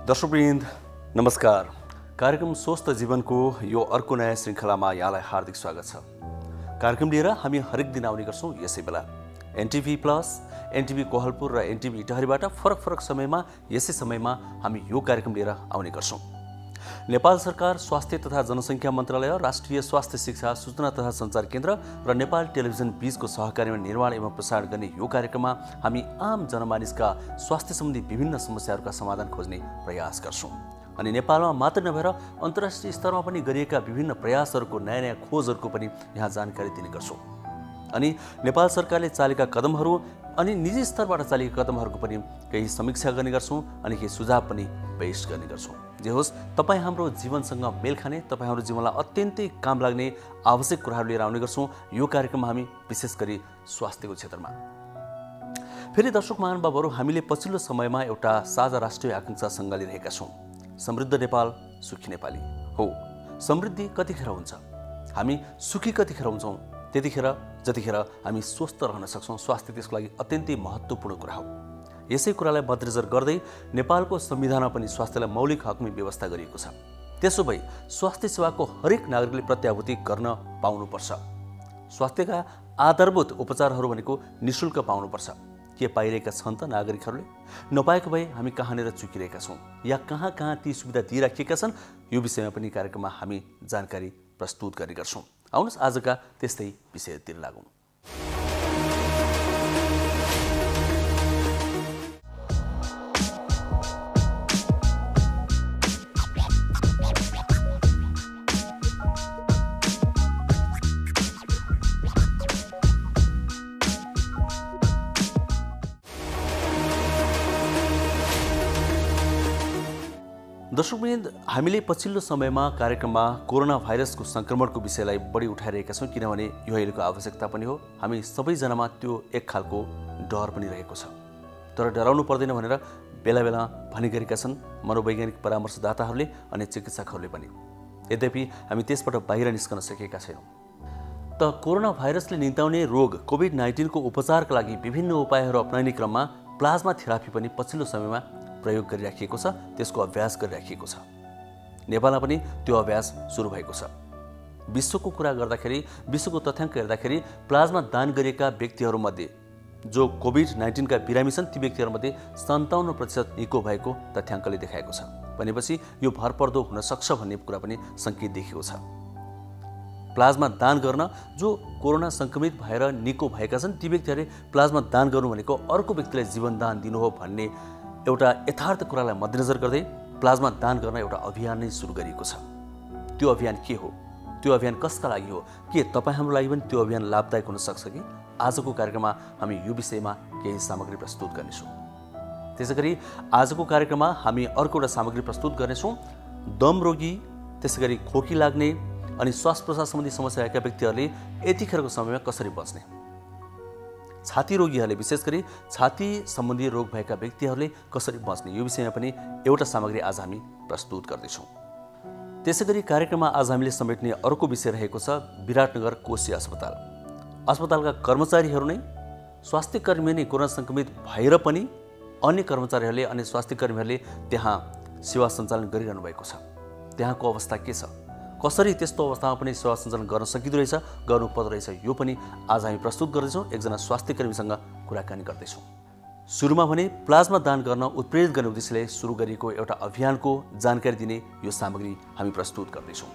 दर्शकवृन्द नमस्कार। कार्यक्रम स्वस्थ जीवनको यो अर्को नयाँ श्रृङ्खलामा यहाँलाई हार्दिक स्वागत छ। कार्यक्रम लिएर हामी हरेक दिन आउने गर्छौँ यसै बेला एनटिभी प्लस, एनटिभी कोहलपुर र एनटिभी इटहरीबाट फरक समयमा यसै समयमा हामी यो कार्यक्रम लिएर आउने गर्छौँ। नेपाल सरकार स्वास्थ्य तथा जनसङ्ख्या मन्त्रालय, राष्ट्रिय स्वास्थ्य शिक्षा सूचना तथा सञ्चार केन्द्र र नेपाल टेलिभिजन बीचको सहकार्यमा निर्माण एवं प्रसारण गर्ने यो कार्यक्रममा हामी आम जनमानिसका स्वास्थ्य सम्बन्धी विभिन्न समस्याहरूका समाधान खोज्ने प्रयास गर्छौँ। अनि नेपालमा मात्र नभएर अन्तर्राष्ट्रिय स्तरमा पनि गरिएका विभिन्न प्रयासहरूको नयाँ खोजहरूको पनि यहाँ जानकारी दिने गर्छौँ। अनि नेपाल सरकारले चालेका कदमहरू अनि निजी स्तरबाट चालेका कदमहरूको पनि केही समीक्षा गर्ने गर्छौँ अनि केही सुझाव पनि पेश गर्ने गर्छौँ। जे होस्, तपाईँ हाम्रो जीवनसँग मेल खाने, तपाईँ हाम्रो जीवनलाई अत्यन्तै काम लाग्ने आवश्यक कुराहरू लिएर आउने गर्छौँ यो कार्यक्रममा हामी, विशेष गरी स्वास्थ्यको क्षेत्रमा। फेरि दर्शक महानुभावहरू, हामीले पछिल्लो समयमा एउटा साझा राष्ट्रिय आकाङ्क्षासँग लिइरहेका छौँ, समृद्ध नेपाल सुखी नेपाली। हो, समृद्धि कतिखेर हुन्छ, हामी सुखी कतिखेर हुन्छौँ, त्यतिखेर जतिखेर हामी स्वस्थ रहन सक्छौँ। स्वास्थ्य त्यसको लागि अत्यन्तै महत्त्वपूर्ण कुरा हो। यसै कुरालाई मध्यनजर गर्दै नेपालको संविधानमा पनि स्वास्थ्यलाई मौलिक हकमा व्यवस्था गरिएको छ। त्यसो भए स्वास्थ्य सेवाको हरेक नागरिकले प्रत्याभूति गर्न पाउनुपर्छ। स्वास्थ्यका आधारभूत उपचारहरू भनेको निःशुल्क पाउनुपर्छ। के पाइरहेका छन् त नागरिकहरूले? नपाएको भए हामी कहाँनिर चुकिरहेका छौँ या कहाँ ती सुविधा दिइराखिएका छन्, यो विषयमा पनि कार्यक्रममा हामी जानकारी प्रस्तुत गर्ने गर्छौँ। आउनुहोस् आजका त्यस्तै विषयतिर लागौँ। दर्शकवृन्द, हामीले पछिल्लो समयमा कार्यक्रममा कोरोना भाइरसको सङ्क्रमणको विषयलाई बढी उठाइरहेका छौँ, किनभने यो अहिलेको आवश्यकता पनि हो। हामी सबैजनामा त्यो एक खालको डर पनि रहेको छ। तर डराउनु पर्दैन भनेर बेला बेला भनी गरेका छन् मनोवैज्ञानिक परामर्शदाताहरूले अनि चिकित्सकहरूले पनि। यद्यपि हामी त्यसबाट बाहिर निस्कन सकेका छैनौँ। त कोरोना भाइरसले निम्त्याउने रोग कोभिड-19 को उपचारका लागि विभिन्न उपायहरू अपनाइने क्रममा प्लाज्मा थेरापी पनि पछिल्लो समयमा प्रयोग गरिराखिएको छ, त्यसको अभ्यास गरिराखिएको छ। नेपालमा पनि त्यो अभ्यास सुरु भएको छ। विश्वको कुरा गर्दाखेरि, विश्वको तथ्याङ्क हेर्दाखेरि प्लाज्मा दान गरिएका व्यक्तिहरूमध्ये जो कोभिड-19 का बिरामी छन्, ती व्यक्तिहरूमध्ये 57% निको भएको तथ्याङ्कले देखाएको छ। भनेपछि यो भरपर्दो हुन सक्छ भन्ने कुरा पनि सङ्केत देखिएको छ। प्लाज्मा दान गर्न जो कोरोना सङ्क्रमित भएर निको भएका छन्, ती व्यक्तिहरूले प्लाज्मा दान गर्नु भनेको अर्को व्यक्तिलाई जीवनदान दिनु हो भन्ने एउटा यथार्थ कुरालाई मध्यनजर गर्दै प्लाज्मा दान गर्न एउटा अभियान नै सुरु गरिएको छ। त्यो अभियान के हो? त्यो अभियान कसका लागि हो? के तपाईँ हाम्रो लागि पनि त्यो अभियान लाभदायक हुन सक्छ कि? आजको कार्यक्रममा हामी यो विषयमा केही सामग्री प्रस्तुत गर्नेछौँ। त्यसै गरी आजको कार्यक्रममा हामी अर्को एउटा सामग्री प्रस्तुत गर्नेछौँ। दम रोगी, त्यसै गरी खोकी लाग्ने अनि श्वास प्रश्वास सम्बन्धी समस्या भएका व्यक्तिहरूले यतिखेरको समयमा कसरी बच्ने, छाती रोगीहरूले, विशेष गरी छाती सम्बन्धी रोग भएका व्यक्तिहरूले कसरी बच्ने, यो विषयमा पनि एउटा सामग्री आज हामी प्रस्तुत गर्दैछौँ। त्यसै गरी कार्यक्रममा आज हामीले समेट्ने अर्को विषय रहेको छ विराटनगर कोशी अस्पताल। अस्पतालका कर्मचारीहरू नै, स्वास्थ्य कर्मी नै कोरोना सङ्क्रमित भएर पनि अन्य कर्मचारीहरूले अनि स्वास्थ्य कर्मीहरूले त्यहाँ सेवा सञ्चालन गरिरहनु भएको छ। त्यहाँको अवस्था के छ, कसरी त्यस्तो अवस्थामा पनि सेवा सञ्चालन गर्न सकिँदो रहेछ, गर्नुपर्दो रहेछ, यो पनि आज हामी प्रस्तुत गर्दैछौँ। एकजना स्वास्थ्य कर्मीसँग कुराकानी गर्दैछौँ। सुरुमा भने प्लाज्मा दान गर्न उत्प्रेरित गर्ने उद्देश्यले सुरु गरिएको एउटा अभियानको जानकारी दिने यो सामग्री हामी प्रस्तुत गर्दैछौँ।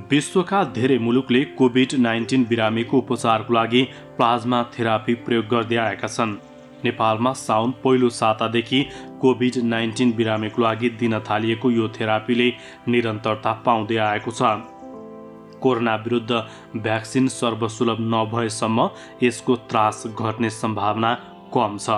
विश्वका धेरै मुलुकले कोभिड-19 बिरामीको उपचारको लागि प्लाज्मा थेरापी प्रयोग गर्दै आएका छन्। नेपालमा साउन पहिलो सातादेखि कोभिड-19 बिरामीको लागि दिन थालिएको यो थेरापीले निरन्तरता पाउँदै आएको छ। कोरोना विरुद्ध भ्याक्सिन सर्वसुलभ नभएसम्म यसको त्रास घट्ने सम्भावना कम छ।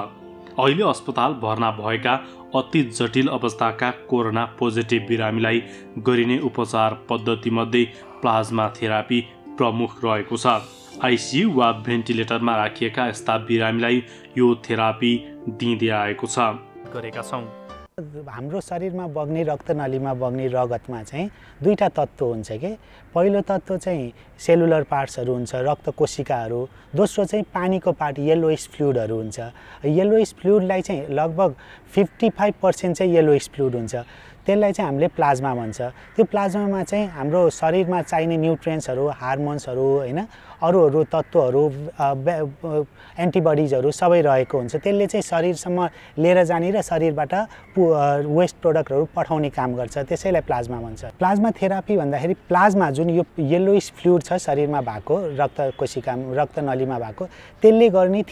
अहिले अस्पताल भर्ना भएका अति जटिल अवस्थाका कोरोना पोजिटिभ बिरामीलाई गरिने उपचार पद्धतिमध्ये प्लाज्मा थेरापी प्रमुख रहेको छ। आइसियु वा भेन्टिलेटरमा राखिएका यस्ता बिरामीलाई यो थेरापी दिँदै आएको छ। हाम्रो शरीरमा बग्ने रक्तनलीमा बग्ने रगतमा चाहिँ दुईटा तत्त्व हुन्छ के। पहिलो तत्त्व चाहिँ सेलुलर पार्ट्सहरू हुन्छ, रक्त कोशिकाहरू। दोस्रो चाहिँ पानीको पार्ट येलोइस फ्लुइडहरू हुन्छ। येलोइस फ्लुइडलाई चाहिँ लगभग 55% चाहिँ येलोइस फ्लुइड हुन्छ। त्यसलाई चाहिँ हामीले प्लाज्मा भन्छ। त्यो प्लाज्मामा चाहिँ हाम्रो शरीरमा चाहिने न्युट्रिएन्ट्सहरू, हार्मोन्सहरू हैन, अरू तत्त्वहरू, एन्टिबडिजहरू सबै रहेको हुन्छ। त्यसले चाहिँ शरीरसम्म लिएर जाने र शरीरबाट वेस्ट प्रोडक्टहरू पठाउने काम गर्छ। त्यसैलाई प्लाज्मा भन्छ। प्लाज्मा थेरापी भन्दाखेरि प्लाज्मा जुन यो येलोइस फ्लुइड छ शरीरमा भएको, रक्तनलीमा भएको, त्यसले गर्ने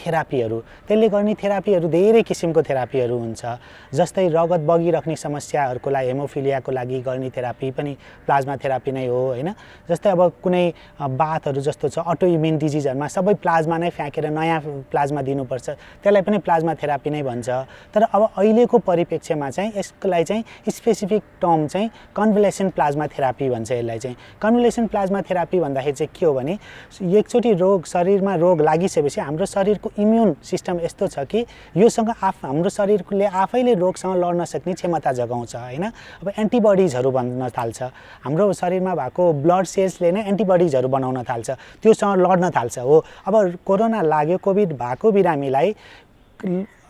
थेरापीहरू धेरै किसिमको थेरापीहरू हुन्छ। जस्तै रगत बगिराख्ने समस्याहरूको लागि, हेमोफिलियाको लागि गर्ने थेरापी पनि प्लाज्मा थेरापी नै हो हैन। जस्तै अब कुनै बातहरू जस्तो छ अटो इम्युन डिजिजहरुमा सबै प्लाज्मा नै फ्याँकेर नयाँ प्लाज्मा दिनुपर्छ, त्यसलाई पनि प्लाज्मा थेरापी नै भन्छ। तर अब अहिलेको परिप्रेक्ष्यमा चाहिँ यसलाई चाहिँ स्पेसिफिक टर्म चाहिँ कन्भलेसेन्ट प्लाज्मा थेरापी भन्छ। यसलाई चाहिँ कन्भलेसेन्ट प्लाज्मा थेरापी भन्दाखेरि चाहिँ के हो भने एकचोटि शरीरमा रोग लागिसकेपछि हाम्रो शरीरको इम्युन सिस्टम यस्तो छ कि योसँग हाम्रो शरीरले आफैले रोगसँग लड्न सक्ने क्षमता जगाउँछ हैन। अब एन्टिबडिजहरू बन्न थाल्छ। हाम्रो शरीरमा भएको ब्लड सेल्सले नै एन्टिबडिजहरू बनाउन थाल्छ, त्योसँग लड्न थाल्छ। हो अब कोरोना लाग्यो, कोभिड भएको बिरामीलाई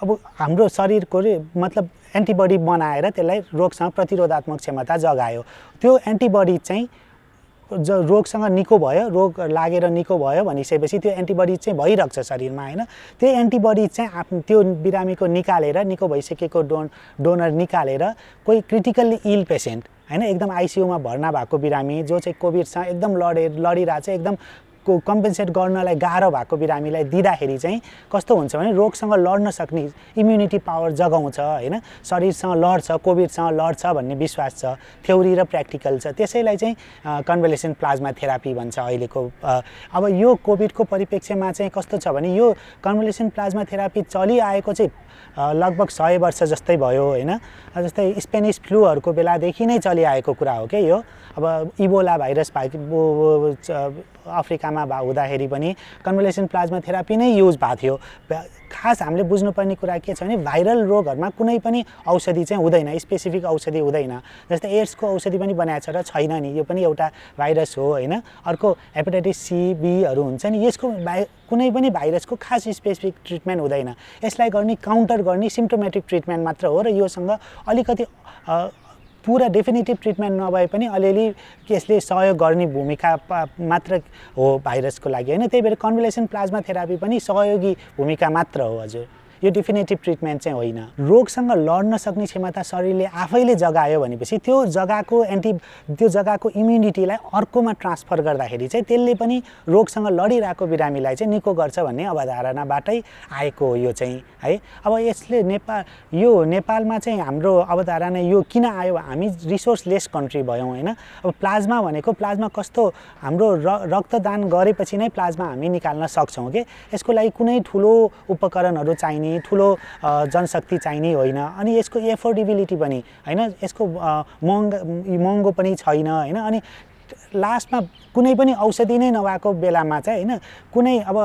अब हाम्रो शरीरको मतलब एन्टिबडी बनाएर त्यसलाई रोगसँग प्रतिरोधात्मक क्षमता जगायो। त्यो एन्टिबडी चाहिँ रोगसँग निको भयो, रोग लागेर निको भयो भनिसकेपछि त्यो एन्टिबडी चाहिँ भइरहेको छ शरीरमा हैन। त्यो एन्टिबडी चाहिँ त्यो बिरामीको निकालेर, निको भइसकेको डोनर निकालेर कोही क्रिटिकल्ली इल पेसेन्ट हैन, एकदम आइसियुमा भर्ना भएको बिरामी जो चाहिँ कोभिडसँग एकदम लडिरहेको छ, एकदम कम्पेन्सेट गर्नलाई गाह्रो भएको बिरामीलाई दिँदाखेरि चाहिँ कस्तो हुन्छ भने रोगसँग लड्न सक्ने इम्युनिटी पावर जगाउँछ हैन। शरीरसँग लड्छ, कोभिडसँग लड्छ भन्ने विश्वास छ, थ्योरी र प्र्याक्टिकल छ। त्यसैलाई चाहिँ कन्भलेसेन्ट प्लाज्मा थेरापी भन्छ अहिलेको। अब यो कोभिडको परिप्रेक्ष्यमा चाहिँ कस्तो छ भने यो कन्भलेसेन्ट प्लाज्मा थेरापी चलिआएको चाहिँ लगभग 100 वर्ष जस्तै भयो हैन। जस्तै स्पेनिस फ्लूहरूको बेलादेखि नै चलिआएको कुरा हो के यो। अब इबोला भाइरस अफ्रिकामा हुँदाखेरि पनि कन्भलेसेन्ट प्लाज्मा थेरापी नै युज भएको थियो। खास हामीले बुझ्नुपर्ने कुरा के छ भने भाइरल रोगहरुमा कुनै पनि औषधि चाहिँ हुँदैन, स्पेसिफिक औषधि हुँदैन। जस्तै एड्सको औषधि पनि बनाएको छ र छैन नि, यो पनि एउटा भाइरस हो हैन। अर्को हेपाटाइटिस सी, बीहरू हुन्छ नि, यसको कुनै पनि भाइरसको खास स्पेसिफिक ट्रिटमेन्ट हुँदैन। यसलाई गर्ने काउन्टर गर्ने सिम्प्टोमेटिक ट्रिटमेन्ट मात्र हो र योसँग अलिकति पुरा डेफिनेटिभ ट्रिटमेन्ट नभए पनि अलिअलि यसले सहयोग गर्ने भूमिका मात्र हो भाइरसको लागि हैन। त्यही भएर कन्भलेसेन्ट प्लाज्मा थेरापी पनि सहयोगी भूमिका मात्र हो हजुर, यो डेफिनेटिभ ट्रिटमेन्ट चाहिँ होइन। रोगसँग लड्न सक्ने क्षमता शरीरले आफैले जगायो भनेपछि त्यो जग्गाको इम्युनिटीलाई अर्कोमा ट्रान्सफर गर्दाखेरि चाहिँ त्यसले पनि रोगसँग लडिरहेको बिरामीलाई चाहिँ निको गर्छ भन्ने अवधारणाबाटै आएको हो यो चाहिँ है। अब यसले नेपालमा चाहिँ हाम्रो अवधारणा यो किन आयो, हामी रिसोर्सलेस कन्ट्री भयौँ हैन। अब प्लाज्मा भनेको प्लाज्मा कस्तो, हाम्रो रक्तदान गरेपछि नै प्लाज्मा हामी निकाल्न सक्छौँ के। यसको लागि कुनै ठुलो उपकरणहरू चाहिने, ठुलो जनशक्ति चाहिने होइन। अनि यसको एफोर्डेबिलिटी पनि हैन, यसको महँगो पनि छैन हैन। अनि लास्टमा कुनै पनि औषधि नै नभएको बेलामा चाहिँ हैन, कुनै अब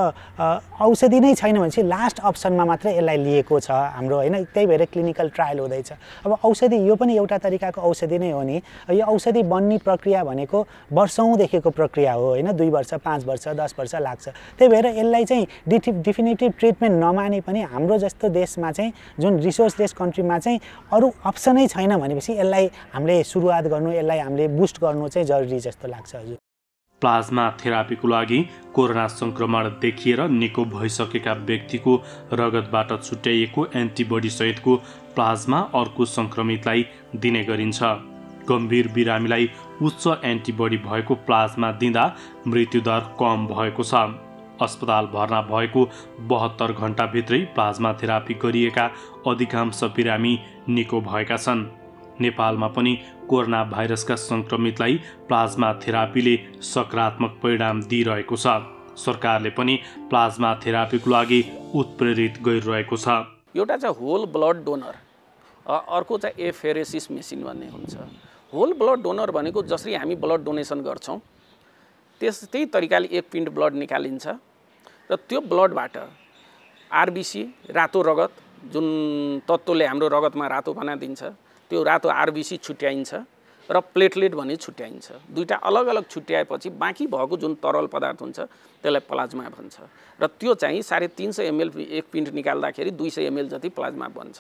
औषधि नै छैन भनेपछि लास्ट अप्सनमा मात्र यसलाई लिएको छ हाम्रो हैन। त्यही भएर क्लिनिकल ट्रायल हुँदैछ। अब औषधि यो पनि एउटा तरिकाको औषधि नै हो नि। यो औषधि बन्ने प्रक्रिया भनेको वर्षौँदेखिको प्रक्रिया हो हैन, 2 वर्ष, 5 वर्ष, 10 वर्ष लाग्छ। त्यही भएर यसलाई चाहिँ डेफिनेटिभ ट्रिटमेन्ट नमाने पनि हाम्रो जस्तो देशमा चाहिँ जुन रिसोर्सलेस कन्ट्रीमा चाहिँ अरू अप्सनै छैन भनेपछि यसलाई हामीले सुरुवात गर्नु, यसलाई हामीले बुस्ट गर्नु चाहिँ जरुरी जस्तो लाग्छ हजुर। प्लाज्मा थेरापीको लागि कोरोना संक्रमण देखिएर निको भइसकेका व्यक्तिको रगतबाट छुट्याइएको एन्टिबडी सहितको प्लाज्मा अर्को संक्रमितलाई दिने गरिन्छ। गम्भीर बिरामीलाई उच्च एन्टिबडी भएको प्लाज्मा दिँदा मृत्युदर कम भएको छ। अस्पताल भर्ना भएको 72 घण्टाभित्रै प्लाज्मा थेरापी गरिएका अधिकांश बिरामी निको भएका छन्। नेपालमा पनि कोरोना भाइरसका संक्रमितलाई प्लाज्मा थेरापीले सकारात्मक परिणाम दिइरहेको छ। सरकारले पनि प्लाज्मा थेरापीको लागि उत्प्रेरित गरिरहेको छ। एउटा चाहिँ होल ब्लड डोनर, अर्को चाहिँ एफेरेसिस मेसिन भन्ने हुन्छ। होल ब्लड डोनर भनेको जसरी हामी ब्लड डोनेसन गर्छौँ त्यही तरिकाले एक पिण्ड ब्लड निकालिन्छ र त्यो ब्लडबाट आरबिसी, रातो रगत, जुन तत्त्वले हाम्रो रगतमा रातो बना दिन्छ, त्यो रातो आरबिसी छुट्याइन्छ र प्लेटलेट भने छुट्याइन्छ। दुईटा अलग अलग छुट्याएपछि बाँकी भएको जुन तरल पदार्थ हुन्छ त्यसलाई प्लाज्मा भन्छ र त्यो चाहिँ 350 ml एक पिन्ट निकाल्दाखेरि 200 ml जति प्लाज्मा बन्छ।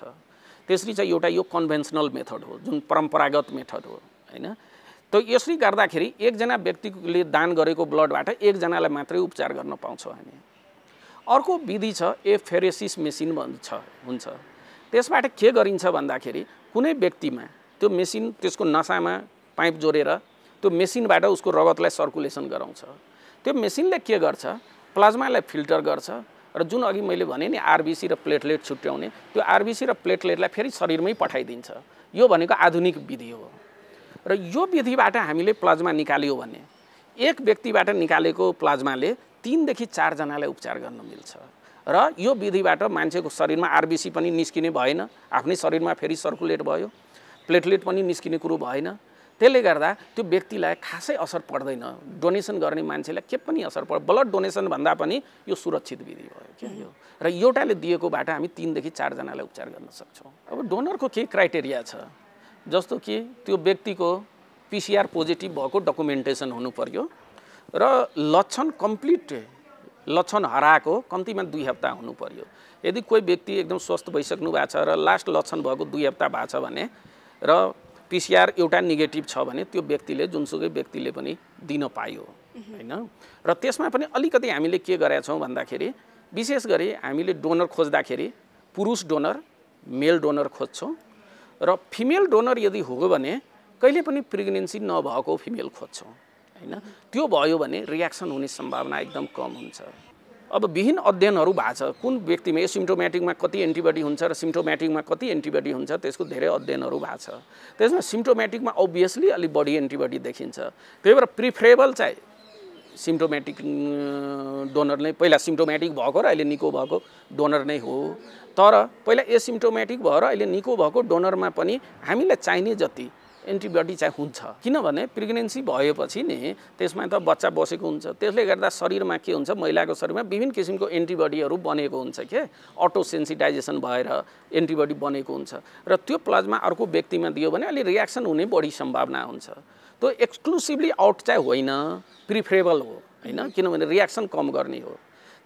त्यसरी चाहिँ एउटा यो कन्भेन्सनल मेथड हो, जुन परम्परागत मेथड हो हैन। त यसरी गर्दाखेरि एकजना व्यक्तिले दान गरेको ब्लडबाट एकजनालाई मात्रै उपचार गर्न पाउँछौँ हामी। अर्को विधि छ एफेरेसिस मेसिन हुन्छ। त्यसबाट के गरिन्छ भन्दाखेरि कुनै व्यक्तिमा त्यो मेसिन त्यसको नसामा पाइप जोडेर त्यो मेसिनबाट उसको रगतलाई सर्कुलेसन गराउँछ। त्यो मेसिनले के गर्छ, प्लाज्मालाई फिल्टर गर्छ र जुन अघि मैले भने नि आरबिसी र प्लेटलेट छुट्याउने, त्यो आरबिसी र प्लेटलेटलाई फेरि शरीरमै पठाइदिन्छ। यो भनेको आधुनिक विधि हो र यो विधिबाट हामीले प्लाज्मा निकाल्यो भने एक व्यक्तिबाट निकालेको प्लाज्माले 3 देखि 4 जनालाई उपचार गर्न मिल्छ र यो विधिबाट मान्छेको शरीरमा आरबिसी पनि निस्किने भएन, आफ्नै शरीरमा फेरि सर्कुलेट भयो, प्लेटलेट पनि निस्किने कुरो भएन। त्यसले गर्दा त्यो व्यक्तिलाई खासै असर पर्दैन, डोनेसन गर्ने मान्छेलाई के पनि असर पर्दैन। ब्लड डोनेसन भन्दा पनि यो सुरक्षित विधि भयो क्या यो। र एउटाले दिएकोबाट हामी 3 देखि 4 जनालाई उपचार गर्न सक्छौँ। अब डोनरको के क्राइटेरिया छ, जस्तो कि त्यो व्यक्तिको पिसिआर पोजिटिभ भएको डकुमेन्टेसन हुनु पर्यो र लक्षण कम्प्लिट लक्षण हराएको कम्तीमा 2 हप्ता हुनु पर्यो। यदि कोही व्यक्ति एकदम स्वस्थ भइसक्नु भएको छ र लास्ट लक्षण भएको 2 हप्ता भएको छ भने र पिसिआर एउटा नेगेटिभ छ भने त्यो व्यक्तिले जुनसुकै व्यक्तिले पनि दिन पायो हैन। र त्यसमा पनि अलिकति हामीले के गरेका छौँ भन्दाखेरि विशेष गरी हामीले डोनर खोज्दाखेरि पुरुष डोनर मेल डोनर खोज्छौँ र फिमेल डोनर यदि हो भने कहिले पनि प्रेग्नेन्सी नभएको फिमेल खोज्छौँ हैन। त्यो भयो भने रियाक्सन हुने सम्भावना एकदम कम हुन्छ। अब विभिन्न अध्ययनहरू भएको छ कुन व्यक्तिमा एसिम्प्टोमेटिकमा कति एन्टिबडी हुन्छ र सिम्प्टोमेटिकमा कति एन्टिबडी हुन्छ, त्यसको धेरै अध्ययनहरू भएको छ। त्यसमा सिम्प्टोमेटिकमा अभियसली अलि बढी एन्टिबडी देखिन्छ। त्यही भएर प्रिफरेबल चाहिँ सिम्प्टोमेटिक डोनर नै, पहिला सिम्प्टोमेटिक भएको र अहिले निको भएको डोनर नै हो। तर पहिला एसिम्प्टोमेटिक भएर अहिले निको भएको डोनरमा पनि हामीलाई चाहिने जति एन्टिबडी चाहिँ हुन्छ, किनभने प्रेग्नेन्सी भएपछि नि त्यसमा त बच्चा बसेको हुन्छ। त्यसले गर्दा शरीरमा के हुन्छ, महिलाको शरीरमा विभिन्न किसिमको एन्टिबडीहरू बनेको हुन्छ के, अटो सेन्सिटाइजेसन भएर एन्टिबडी बनेको हुन्छ र त्यो प्लाज्मा अर्को व्यक्तिमा दियो भने अलि रियाक्सन हुने बढी सम्भावना हुन्छ। त्यो एक्सक्लुसिभली आउट चाहिँ होइन, प्रिफरेबल हो हैन, किनभने रियाक्सन कम गर्ने हो।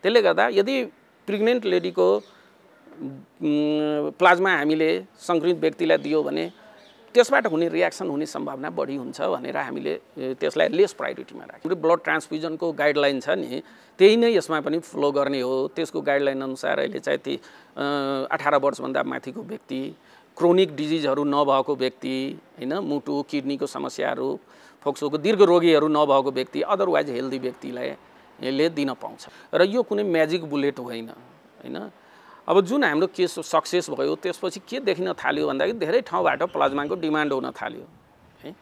त्यसले गर्दा यदि प्रेग्नेन्ट लेडीको प्लाज्मा हामीले सङ्क्रमित व्यक्तिलाई दियो भने त्यसबाट हुने रियाक्सन हुने सम्भावना बढी हुन्छ भनेर हामीले त्यसलाई लेस प्रायोरिटीमा राख्यौँ। ब्लड ट्रान्सफ्युजनको गाइडलाइन छ नि त्यही नै यसमा पनि फलो गर्ने हो। त्यसको गाइडलाइन अनुसार अहिले चाहिँ ती 18 वर्षभन्दा माथिको व्यक्ति, क्रोनिक डिजिजहरू नभएको व्यक्ति हैन, मुटु किडनीको समस्याहरू, फोक्सोको दीर्घ रोगीहरू नभएको व्यक्ति, अदरवाइज हेल्दी व्यक्तिलाई यसले दिन पाउँछ। र यो कुनै म्याजिक बुलेट होइन हैन। अब जुन हाम्रो केस सक्सेस भयो त्यसपछि के देखिन थाल्यो भन्दाखेरि धेरै ठाउँबाट प्लाज्माको डिमान्ड हुन थाल्यो है।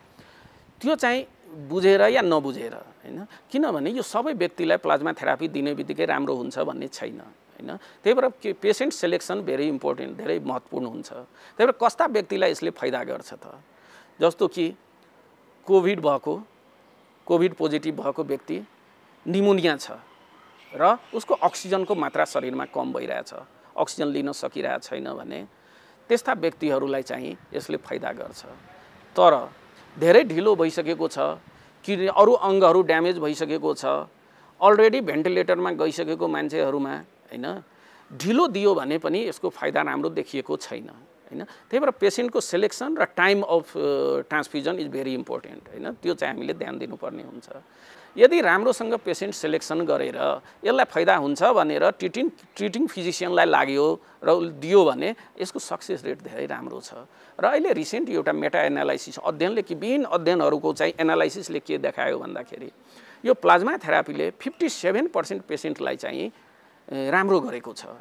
त्यो चाहिँ बुझेर या नबुझेर हैन, किनभने यो सबै व्यक्तिलाई प्लाज्मा थेरापी दिने बित्तिकै राम्रो हुन्छ भन्ने छैन हैन। त्यही भएर पेसेन्ट सेलेक्सन भेरी इम्पोर्टेन्ट, धेरै महत्त्वपूर्ण हुन्छ। त्यही भएर कस्ता व्यक्तिलाई यसले फाइदा गर्छ त, जस्तो कि कोभिड पोजिटिभ भएको व्यक्ति, निमोनिया छ र उसको अक्सिजनको मात्रा शरीरमा कम भइरहेछ, अक्सिजन लिन सकिरहेको छैन भने त्यस्ता व्यक्तिहरूलाई चाहिँ यसले फाइदा गर्छ। तर धेरै ढिलो भइसकेको छ, किडनी अरू अङ्गहरू ड्यामेज भइसकेको छ, अलरेडी भेन्टिलेटरमा गइसकेको मान्छेहरूमा हैन, ढिलो दियो भने पनि यसको फाइदा राम्रो देखिएको छैन हैन। त्यही भएर पेसेन्टको सेलेक्सन र time of transfusion is very important हैन। त्यो चाहिँ हामीले ध्यान दिनुपर्ने हुन्छ। यदि राम्रोसँग पेसेन्ट सेलेक्सन गरेर यसलाई फाइदा हुन्छ भनेर ट्रिटिङ फिजिसियनलाई लाग्यो र दियो भने यसको सक्सेस रेट धेरै राम्रो छ। र अहिले रिसेन्ट एउटा मेटा एनालाइसिस अध्ययनले कि विभिन्न अध्ययनहरूको चाहिँ एनालाइसिसले के देखायो भन्दाखेरि यो प्लाज्मा थेरापीले 57% पेसेन्टलाई चाहिँ राम्रो गरेको छ।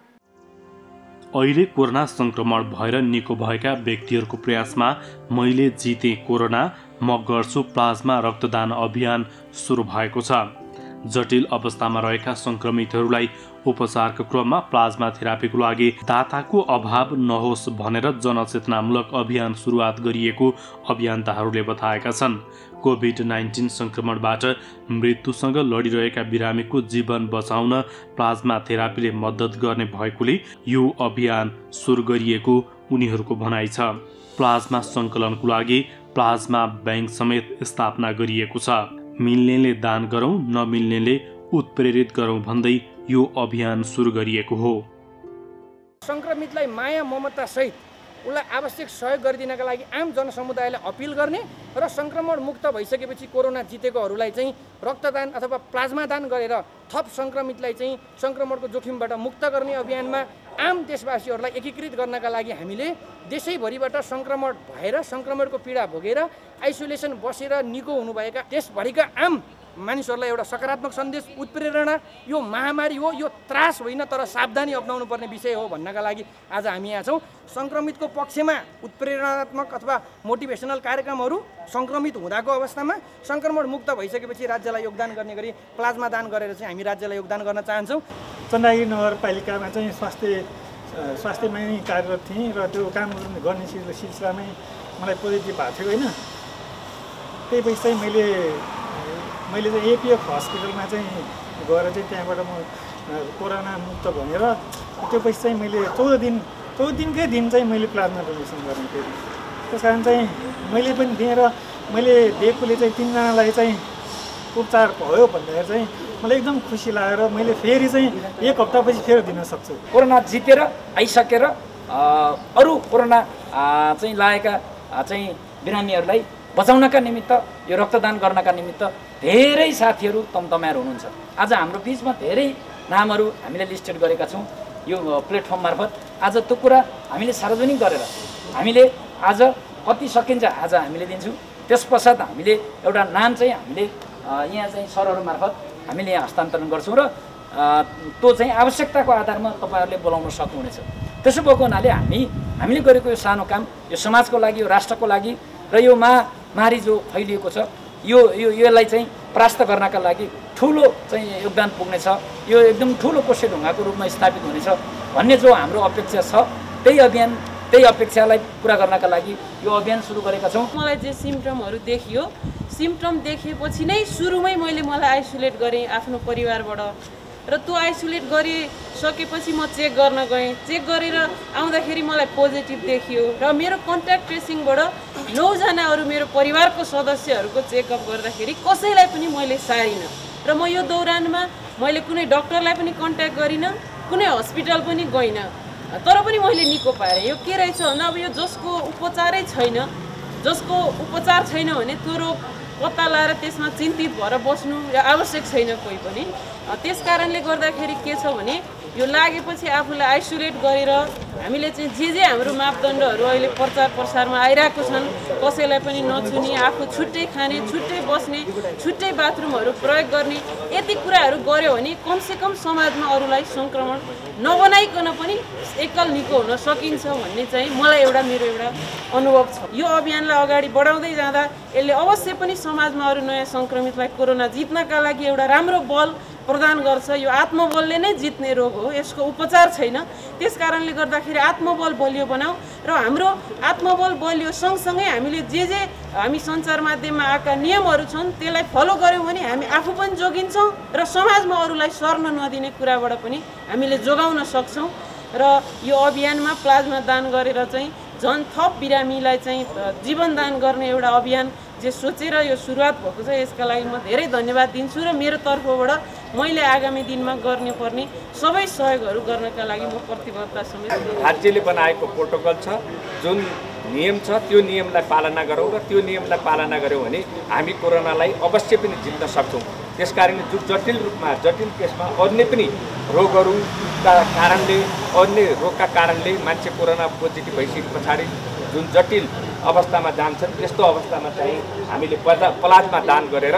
अहिले कोरोना संक्रमण भएर निको भएका व्यक्तिहरूको प्रयासमा मैले जिते कोरोना म गर्छु प्लाज्मा रक्तदान अभियान सुरु भएको छ। जटिल अवस्थामा रहेका संक्रमितहरूलाई उपचारको क्रममा प्लाज्मा थेरापीको लागि दाताको अभाव नहोस् भनेर जनचेतनामूलक अभियान सुरुवात गरिएको अभियन्ताहरूले बताएका छन्। कोभिड-19 संक्रमणबाट मृत्युसँग लडिरहेका बिरामीको जीवन बचाउन प्लाज्मा थेरापीले मद्दत गर्ने भएकोले यो अभियान सुरु गरिएको उनीहरूको भनाइ छ। प्लाज्मा सङ्कलनको लागि प्लाज्मा बैंक समेत स्थापना गरिएको छ। मिल्नेले दान गरौँ, नमिल्नेले उत्प्रेरित गरौँ भन्दै यो अभियान सुरु गरिएको हो। संक्रमितलाई माया ममता सहित उसलाई आवश्यक सहयोग गरिदिनका लागि आम जनसमुदायलाई अपिल गर्ने र संक्रमण मुक्त भइसकेपछि कोरोना जितेकोहरूलाई चाहिँ रक्तदान अथवा प्लाज्मा दान गरेर थप संक्रमितलाई चाहिँ संक्रमणको जोखिमबाट मुक्त गर्ने अभियानमा आम देशवासीहरूलाई एकीकृत गर्नका लागि हामीले देशैभरिबाट संक्रमण भएर संक्रमणको पीडा भोगेर आइसोलेसन बसेर निको हुनुभएका देशभरिका आम मानिसहरूलाई एउटा सकारात्मक सन्देश, उत्प्रेरणा, यो महामारी हो, यो त्रास होइन तर सावधानी अपनाउनु पर्ने विषय हो भन्नका लागि आज हामी यहाँ छौँ। संक्रमितको पक्षमा उत्प्रेरणात्मक अथवा मोटिभेसनल कार्यक्रमहरू संक्रमित हुँदाको अवस्थामा संक्रमण मुक्त भइसकेपछि राज्यलाई योगदान गर्ने गरी प्लाज्मा दान गरेर चाहिँ हामी राज्यलाई योगदान गर्न चाहन्छौँ। चन्द्रगिरी नगरपालिकामा चाहिँ स्वास्थ्यमै कार्यरत थिएँ र त्यो काम गर्ने सिलसिलामै मलाई पोजिटिभ भएको थियो होइन। त्यही पछि चाहिँ मैले चाहिँ एपिएफ हस्पिटलमा चाहिँ गएर चाहिँ त्यहाँबाट म कोरोना मुक्त भनेर त्यो पछि चाहिँ मैले 14 दिनकै दिन चाहिँ मैले प्लाज्मा डोनेसन गर्ने थिएँ। त्यस कारण चाहिँ मैले पनि दिएँ र मैले दिएकोले चाहिँ 3 जनालाई चाहिँ उपचार भयो भन्दाखेरि चाहिँ मलाई एकदम खुसी लागेर मैले फेरि चाहिँ 1 हप्तापछि फेरि दिन सक्छु। कोरोना जितेर आइसकेर अरू कोरोना चाहिँ लागेका चाहिँ बिरामीहरूलाई बचाउनका निमित्त, यो रक्तदान गर्नका निमित्त धेरै साथीहरू तमतमाएर हुनुहुन्छ। आज हाम्रो बिचमा धेरै नामहरू हामीले लिस्टेड गरेका छौँ यो प्लेटफर्म मार्फत। आज त्यो कुरा हामीले सार्वजनिक गरेर हामीले आज कति सकिन्छ आज हामीले दिन्छौँ। त्यस पश्चात हामीले एउटा नाम चाहिँ हामीले यहाँ चाहिँ सरहरू मार्फत हामीले यहाँ हस्तान्तरण गर्छौँ र त्यो चाहिँ आवश्यकताको आधारमा तपाईँहरूले बोलाउन सक्नुहुनेछ। त्यसो भएको हुनाले हामीले गरेको यो सानो काम यो समाजको लागि, यो राष्ट्रको लागि र यो महामारी जो फैलिएको छ यसलाई चाहिँ परास्त गर्नका लागि ठुलो चाहिँ योगदान पुग्नेछ। यो एकदम ठुलो कोसे ढुङ्गाको रूपमा स्थापित हुनेछ भन्ने जो हाम्रो अपेक्षा छ, त्यही अपेक्षालाई पुरा गर्नका लागि यो अभियान सुरु गरेका छौँ। मलाई जे सिम्पटमहरू देखियो, सिम्पटम देखेपछि नै सुरुमै मलाई आइसोलेट गरेँ आफ्नो परिवारबाट र त्यो आइसोलेट गरिसकेपछि म चेक गर्न गएँ। चेक गरेर आउँदाखेरि मलाई पोजिटिभ देखियो र मेरो कन्ट्याक्ट ट्रेसिङबाट 9 जना अरू मेरो परिवारको सदस्यहरूको चेकअप गर्दाखेरि कसैलाई पनि मैले सारिनँ र म यो दौरानमा मैले कुनै डक्टरलाई पनि कन्ट्याक्ट गरिनँ, कुनै हस्पिटल पनि गइनँ, तर पनि मैले निको पाएँ। यो के रहेछ भन्दा अब यो जसको उपचारै छैन, जसको उपचार छैन भने त्यो रोग पत्ता लगाएर त्यसमा चिन्तित भएर बस्नु आवश्यक छैन कोही पनि। त्यस कारणले गर्दाखेरि के छ भने यो लागेपछि आफूलाई आइसोलेट गरेर हामीले चाहिँ जे हाम्रो मापदण्डहरू अहिले प्रचार प्रसारमा आइरहेको छन्, कसैलाई पनि नछुने, आफू छुट्टै खाने, छुट्टै बस्ने, छुट्टै बाथरुमहरू प्रयोग गर्ने, यति कुराहरू गऱ्यो भने कमसेकम समाजमा अरूलाई सङ्क्रमण नबनाइकन पनि एकल निको हुन सकिन्छ भन्ने चाहिँ मलाई मेरो एउटा अनुभव छ। यो अभियानलाई अगाडि बढाउँदै जाँदा यसले अवश्य पनि समाजमा अरू नयाँ सङ्क्रमितलाई कोरोना जित्नका लागि एउटा राम्रो बल प्रदान गर्छ। यो आत्मबलले नै जित्ने रोग हो, यसको उपचार छैन। त्यस कारणले गर्दाखेरि आत्मबल बलियो बनाऊ र हाम्रो आत्मबल बलियो सँगसँगै हामीले जे हामी सञ्चार माध्यममा आएका नियमहरू छन् त्यसलाई फलो गऱ्यौँ भने हामी आफू पनि जोगिन्छौँ र समाजमा अरूलाई सर्न नदिने कुराबाट पनि हामीले जोगाउन सक्छौँ। र यो अभियानमा प्लाज्मा दान गरेर चाहिँ झन् थप बिरामीलाई चाहिँ जीवनदान गर्ने एउटा अभियान जे सोचेर यो सुरुवात भएको छ, यसका लागि म धेरै धन्यवाद दिन्छु र मेरो तर्फबाट मैले आगामी दिनमा गर्नुपर्ने सबै सहयोगहरू गर्नका लागि म प्रतिबद्धता समेत। राज्यले बनाएको प्रोटोकल छ, जुन नियम छ त्यो नियमलाई पालना गरौँ र त्यो नियमलाई पालना गऱ्यौँ भने हामी कोरोनालाई अवश्य पनि जित्न सक्छौँ। त्यसकारणले जो जटिल केसमा अन्य पनि रोगहरूका कारणले, अन्य रोगका कारणले मान्छे कोरोना पोजिटिभ भइसके पछाडि जुन जटिल अवस्थामा जान्छन् त्यस्तो अवस्थामा चाहिँ हामीले प्लाज्मा दान गरेर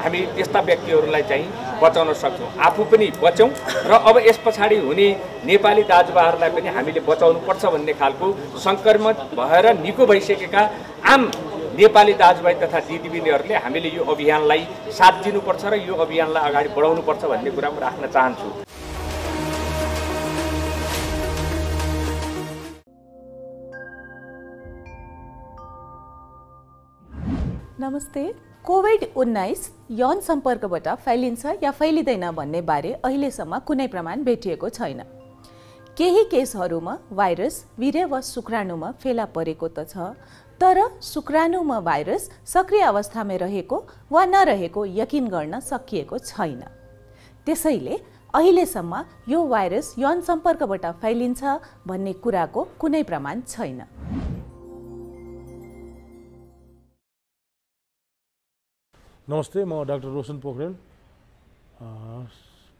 हामी त्यस्ता व्यक्तिहरूलाई चाहिँ बचाउन सक्छौँ, आफू पनि बचौँ र अब यस पछाडि हुने नेपाली दाजुभाइहरूलाई पनि हामीले बचाउनुपर्छ भन्ने खालको सङ्क्रमित भएर निको भइसकेका आम नेपाली दाजुभाइ तथा दिदीबहिनीहरूले हामीले यो अभियानलाई साथ दिनुपर्छ र यो अभियानलाई अगाडि बढाउनुपर्छ भन्ने कुरा म राख्न चाहन्छु। नमस्ते। कोभिड-19 यौन सम्पर्कबाट फैलिन्छ या फैलिँदैन भन्ने बारे अहिलेसम्म कुनै प्रमाण भेटिएको छैन। केही केसहरूमा भाइरस वीर्य वा शुक्राणुमा फेला परेको त छ, तर शुक्राणुमा भाइरस सक्रिय अवस्थामा रहेको वा नरहेको यकिन गर्न सकिएको छैन। त्यसैले अहिलेसम्म यो भाइरस यौन सम्पर्कबाट फैलिन्छ भन्ने कुराको कुनै प्रमाण छैन। नमस्ते, म डाक्टर रोशन पोखरेल,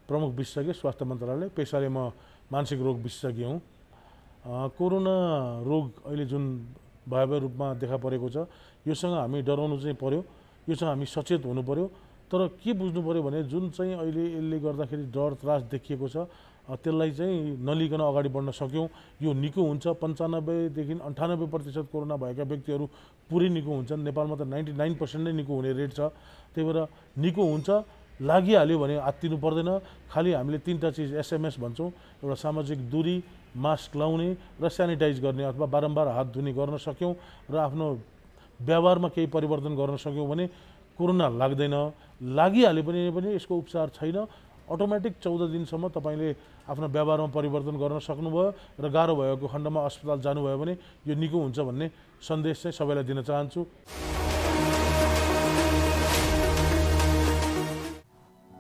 प्रमुख विशेषज्ञ स्वास्थ्य मन्त्रालय। पेसाले म मानसिक रोग विशेषज्ञ हुँ। कोरोना रोग अहिले जुन भयावह रूपमा देखा परेको छ, योसँग हामी डराउनु चाहिँ पर्यो, योसँग हामी सचेत हुनु पर्यो। तर के बुझ्नु पर्यो भने जुन चाहिँ अहिले यसले गर्दाखेरि डर त्रास देखिएको छ, त्यसलाई चाहिँ नलिकन अगाडि बढ्न सक्यौँ, यो निको हुन्छ। 95 देखि 98% कोरोना भएका व्यक्तिहरू पुरै निको हुन्छन्। नेपालमा त 99% नै निको हुने रेट छ। त्यही भएर निको हुन्छ, लागिहाल्यो भने आत्तिनु पर्दैन। खालि हामीले 3टा चिज SMS भन्छौँ, एउटा सामाजिक दूरी, मास्क लाउने र सेनिटाइज गर्ने अथवा बारम्बार हात धुने गर्न सक्यौँ र आफ्नो व्यवहारमा केही परिवर्तन गर्न सक्यौँ भने कोरोना लाग्दैन। लागिहाल्यो पनि यसको उपचार छैन। अटोमेटिक 14 दिनसम्म तपाईँले आफ्नो व्यवहारमा परिवर्तन गर्न सक्नुभयो र गाह्रो भएको खण्डमा अस्पताल जानुभयो भने यो निको हुन्छ भन्ने सन्देश चाहिँ सबैलाई दिन चाहन्छु।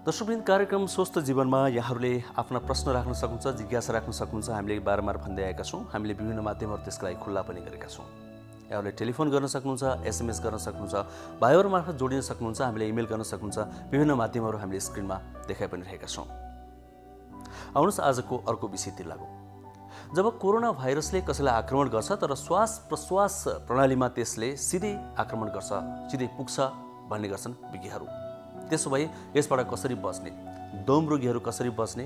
दर्शकवृन्द, कार्यक्रम स्वस्थ जीवनमा यहाँहरूले आफ्ना प्रश्न राख्न सक्नुहुन्छ, जिज्ञासा राख्न सक्नुहुन्छ। हामीले बारम्बार भन्दै आएका छौँ, हामीले विभिन्न माध्यमहरू त्यसका लागि खुल्ला पनि गरेका छौँ। यहाँहरूले टेलिफोन गर्न सक्नुहुन्छ, SMS गर्न सक्नुहुन्छ, भाइबर मार्फत जोडिन सक्नुहुन्छ, हामीले इमेल गर्न सक्नुहुन्छ। विभिन्न माध्यमहरू हामीले स्क्रिनमा देखाइ पनि रहेका छौँ। आउनुहोस् आजको अर्को विषयतिर लागौँ। जब कोरोना भाइरसले कसैलाई आक्रमण गर्छ तर श्वास प्रश्वास प्रणालीमा त्यसले सिधै आक्रमण गर्छ, सिधै पुग्छ भन्ने गर्छन् विज्ञहरू। त्यसो भए यसबाट कसरी बच्ने, दम रोगीहरू कसरी बच्ने,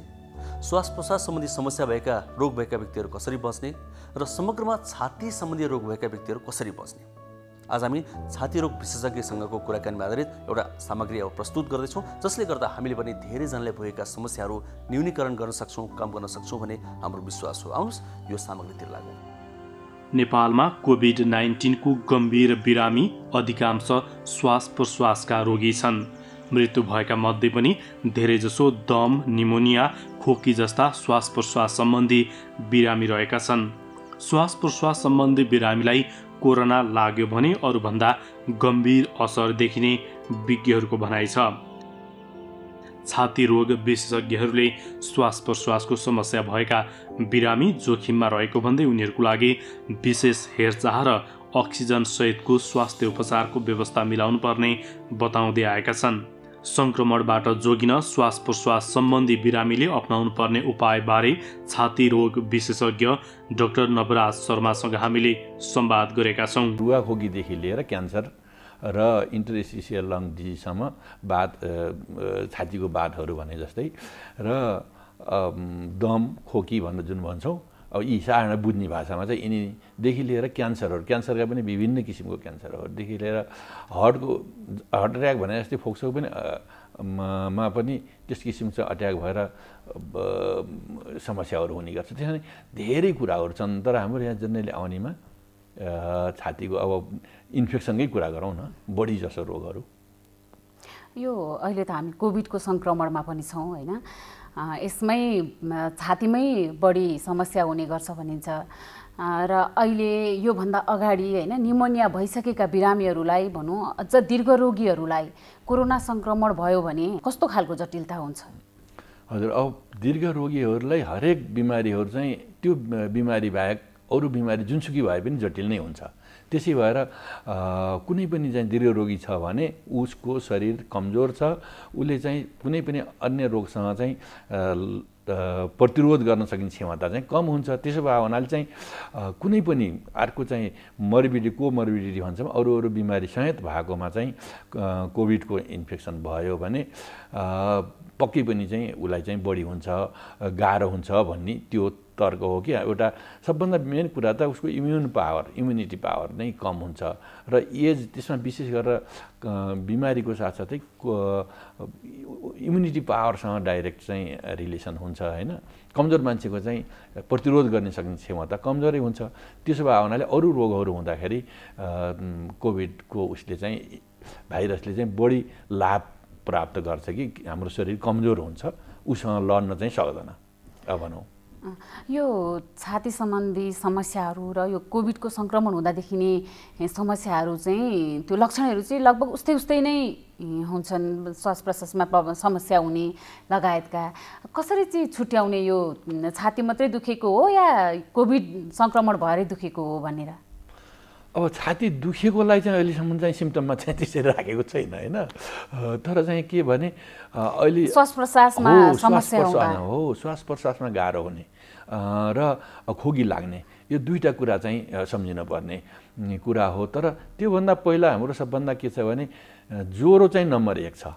श्वास प्रश्वास सम्बन्धी समस्या भएका रोग भएका व्यक्तिहरू कसरी बच्ने र समग्रमा छाती सम्बन्धी रोग भएका व्यक्तिहरू कसरी बच्ने, आज हामी छाती रोग विशेषज्ञसँगको कुराकानीमा आधारित एउटा सामग्री अब प्रस्तुत गर्दैछौँ, जसले गर्दा हामीले पनि धेरैजनाले भएका समस्याहरू न्यूनीकरण गर्न सक्छौँ, कम गर्न सक्छौँ भन्ने हाम्रो विश्वास हो। आउनुहोस् यो सामग्रीतिर लागौँ। नेपालमा कोभिड-19 को गम्भीर बिरामी अधिकांश श्वास प्रश्वासका रोगी छन्। मृत्यु भएका मध्ये पनि धेरैजसो दम, निमोनिया, खोकी जस्ता श्वास प्रश्वास सम्बन्धी बिरामी रहेका छन्। श्वास प्रश्वास सम्बन्धी बिरामीलाई कोरोना लाग्यो भने अरूभन्दा गम्भीर असर देखिने विज्ञहरूको भनाइ छ। छाती रोग विशेषज्ञहरूले श्वास प्रश्वासको समस्या भएका बिरामी जोखिममा रहेको भन्दै उनीहरूको लागि विशेष हेरचाह र अक्सिजन सहितको स्वास्थ्य उपचारको व्यवस्था मिलाउनु पर्ने बताउँदै आएका छन्। संक्रमणबाट जोगिन श्वास प्रश्वास सम्बन्धी बिरामीले अपनाउनु पर्ने उपायबारे छाती रोग विशेषज्ञ डाक्टर नवराज शर्मासँग हामीले संवाद गरेका छौँ। रुगाखोकीदेखि लिएर क्यान्सर र इन्टरस्टिसियल लङ डिजिजसम्म बात, छातीको बातहरू भने जस्तै र दम, खोकी भनेर जुन भन्छौँ, अब यी साधारण बुझ्ने भाषामा चाहिँ यिनीदेखि लिएर क्यान्सरहरू, क्यान्सरका पनि विभिन्न किसिमको क्यान्सरहरूदेखि लिएर हार्ट एट्याक भने जस्तै फोक्सोको पनि मा पनि त्यस किसिमको अट्याक भएर समस्याहरू हुने गर्छ। त्यसैले धेरै कुराहरू छन्। तर हाम्रो यहाँ जनरली आउनेमा छातीको अब इन्फेक्सनकै कुरा गरौँ न, बढी जसो रोगहरू यो अहिले त हामी कोभिडको सङ्क्रमणमा पनि छौँ होइन। यसमै छातीमै बढी समस्या हुने गर्छ भनिन्छ र अहिले योभन्दा अगाडि होइन निमोनिया भइसकेका बिरामीहरूलाई भनौँ, अझ दीर्घ रोगीहरूलाई कोरोना सङ्क्रमण भयो भने कस्तो खालको जटिलता हुन्छ? हजुर, अब दीर्घ रोगीहरूलाई हरेक बिमारीहरू चाहिँ त्यो बिमारी बाहेक अरू बिमारी जुनसुकै भए पनि जटिल नै हुन्छ। त्यसै भएर कुनै पनि चाहिँ दीर्घ रोगी छ भने उसको शरीर कमजोर छ, उसले चाहिँ कुनै पनि अन्य रोगसँग चाहिँ प्रतिरोध गर्न सकिने क्षमता चाहिँ कम हुन्छ। त्यसो भए हुनाले चाहिँ कुनै पनि अर्को चाहिँ कोमर्बिडिटी भन्छौँ, अरू बिमारी सहित भएकोमा चाहिँ कोभिडको इन्फेक्सन भयो भने पक्कै पनि चाहिँ उसलाई चाहिँ बढी हुन्छ, गाह्रो हुन्छ भन्ने त्यो तर्क हो कि एउटा सबभन्दा मेन कुरा त उसको इम्युनिटी पावर नै कम हुन्छ र एज त्यसमा विशेष गरेर बिमारीको साथसाथै इम्युनिटी पावरसँग डाइरेक्ट चाहिँ रिलेसन हुन्छ होइन। कमजोर मान्छेको चाहिँ प्रतिरोध गर्न सक्ने क्षमता कमजोरै हुन्छ। त्यसो भए हुनाले अरू रोगहरू हुँदाखेरि कोभिडको उसले चाहिँ भाइरसले चाहिँ बढी लाभ प्राप्त गर्छ कि हाम्रो शरीर कमजोर हुन्छ, उसँग लड्न चाहिँ सक्दैन भनौँ। यो छाती सम्बन्धी समस्याहरू र यो कोभिडको सङ्क्रमण हुँदा देखिने समस्याहरू चाहिँ त्यो लक्षणहरू चाहिँ लगभग उस्तै नै हुन्छन्, श्वास प्रश्वासमा समस्या हुने लगायतका। कसरी चाहिँ छुट्याउने यो छाती मात्रै दुखेको हो या कोभिड सङ्क्रमण भएरै दुखेको हो भनेर? अब छाती दुखेकोलाई चाहिँ अहिलेसम्म चाहिँ सिम्टममा चाहिँ त्यसरी राखेको छैन होइन, तर चाहिँ के भने अहिले श्वास प्रश्वासमा समस्या हो, श्वास प्रश्वासमा गाह्रो हुने र खोकी लाग्ने, यो दुईटा कुरा चाहिँ सम्झिनुपर्ने कुरा हो। तर त्योभन्दा पहिला हाम्रो सबभन्दा के छ भने ज्वरो चाहिँ नम्बर 1 छ,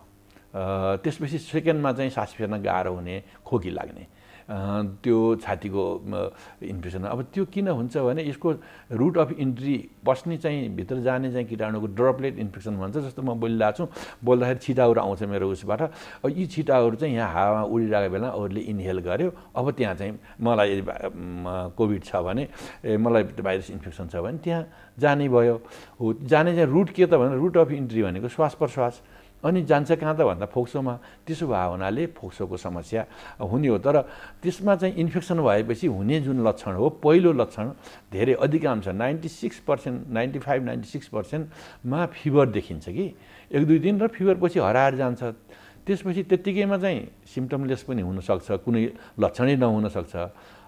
त्यसपछि सेकेन्डमा चाहिँ सास फेर्न गाह्रो हुने, खोकी लाग्ने, त्यो छातीको इन्फेक्सन। अब त्यो किन हुन्छ भने यसको रुट अफ इन्ट्री बस्ने चाहिँ भित्र जाने चाहिँ किटाणुको ड्रपलेट इन्फेक्सन भन्छ। जस्तो म बोलिरहेको छु, बोल्दाखेरि छिटाहरू आउँछ मेरो उसबाट, अब यी छिटाहरू चाहिँ यहाँ हावामा उडिरहेको बेला अरूले इन्हेल गर्यो, अब त्यहाँ चाहिँ मलाई यदि कोभिड छ भने मलाई भाइरस इन्फेक्सन छ भने त्यहाँ जाने भयो। हो, जाने चाहिँ रुट के त भने रुट अफ इन्ट्री भनेको श्वास प्रश्वास, अनि जान्छ कहाँ त भन्दा फोक्सोमा। त्यसो भए हुनाले फोक्सोको समस्या हुने हो। तर त्यसमा चाहिँ इन्फेक्सन भएपछि हुने जुन लक्षण हो, पहिलो लक्षण धेरै अधिकांश 96%, 95-96%मा फिभर देखिन्छ कि 1-2 दिन र फिभर पछि हराएर जान्छ। त्यसपछि त्यत्तिकैमा चाहिँ सिम्टमलेस पनि हुनसक्छ, कुनै लक्षणै नहुनसक्छ।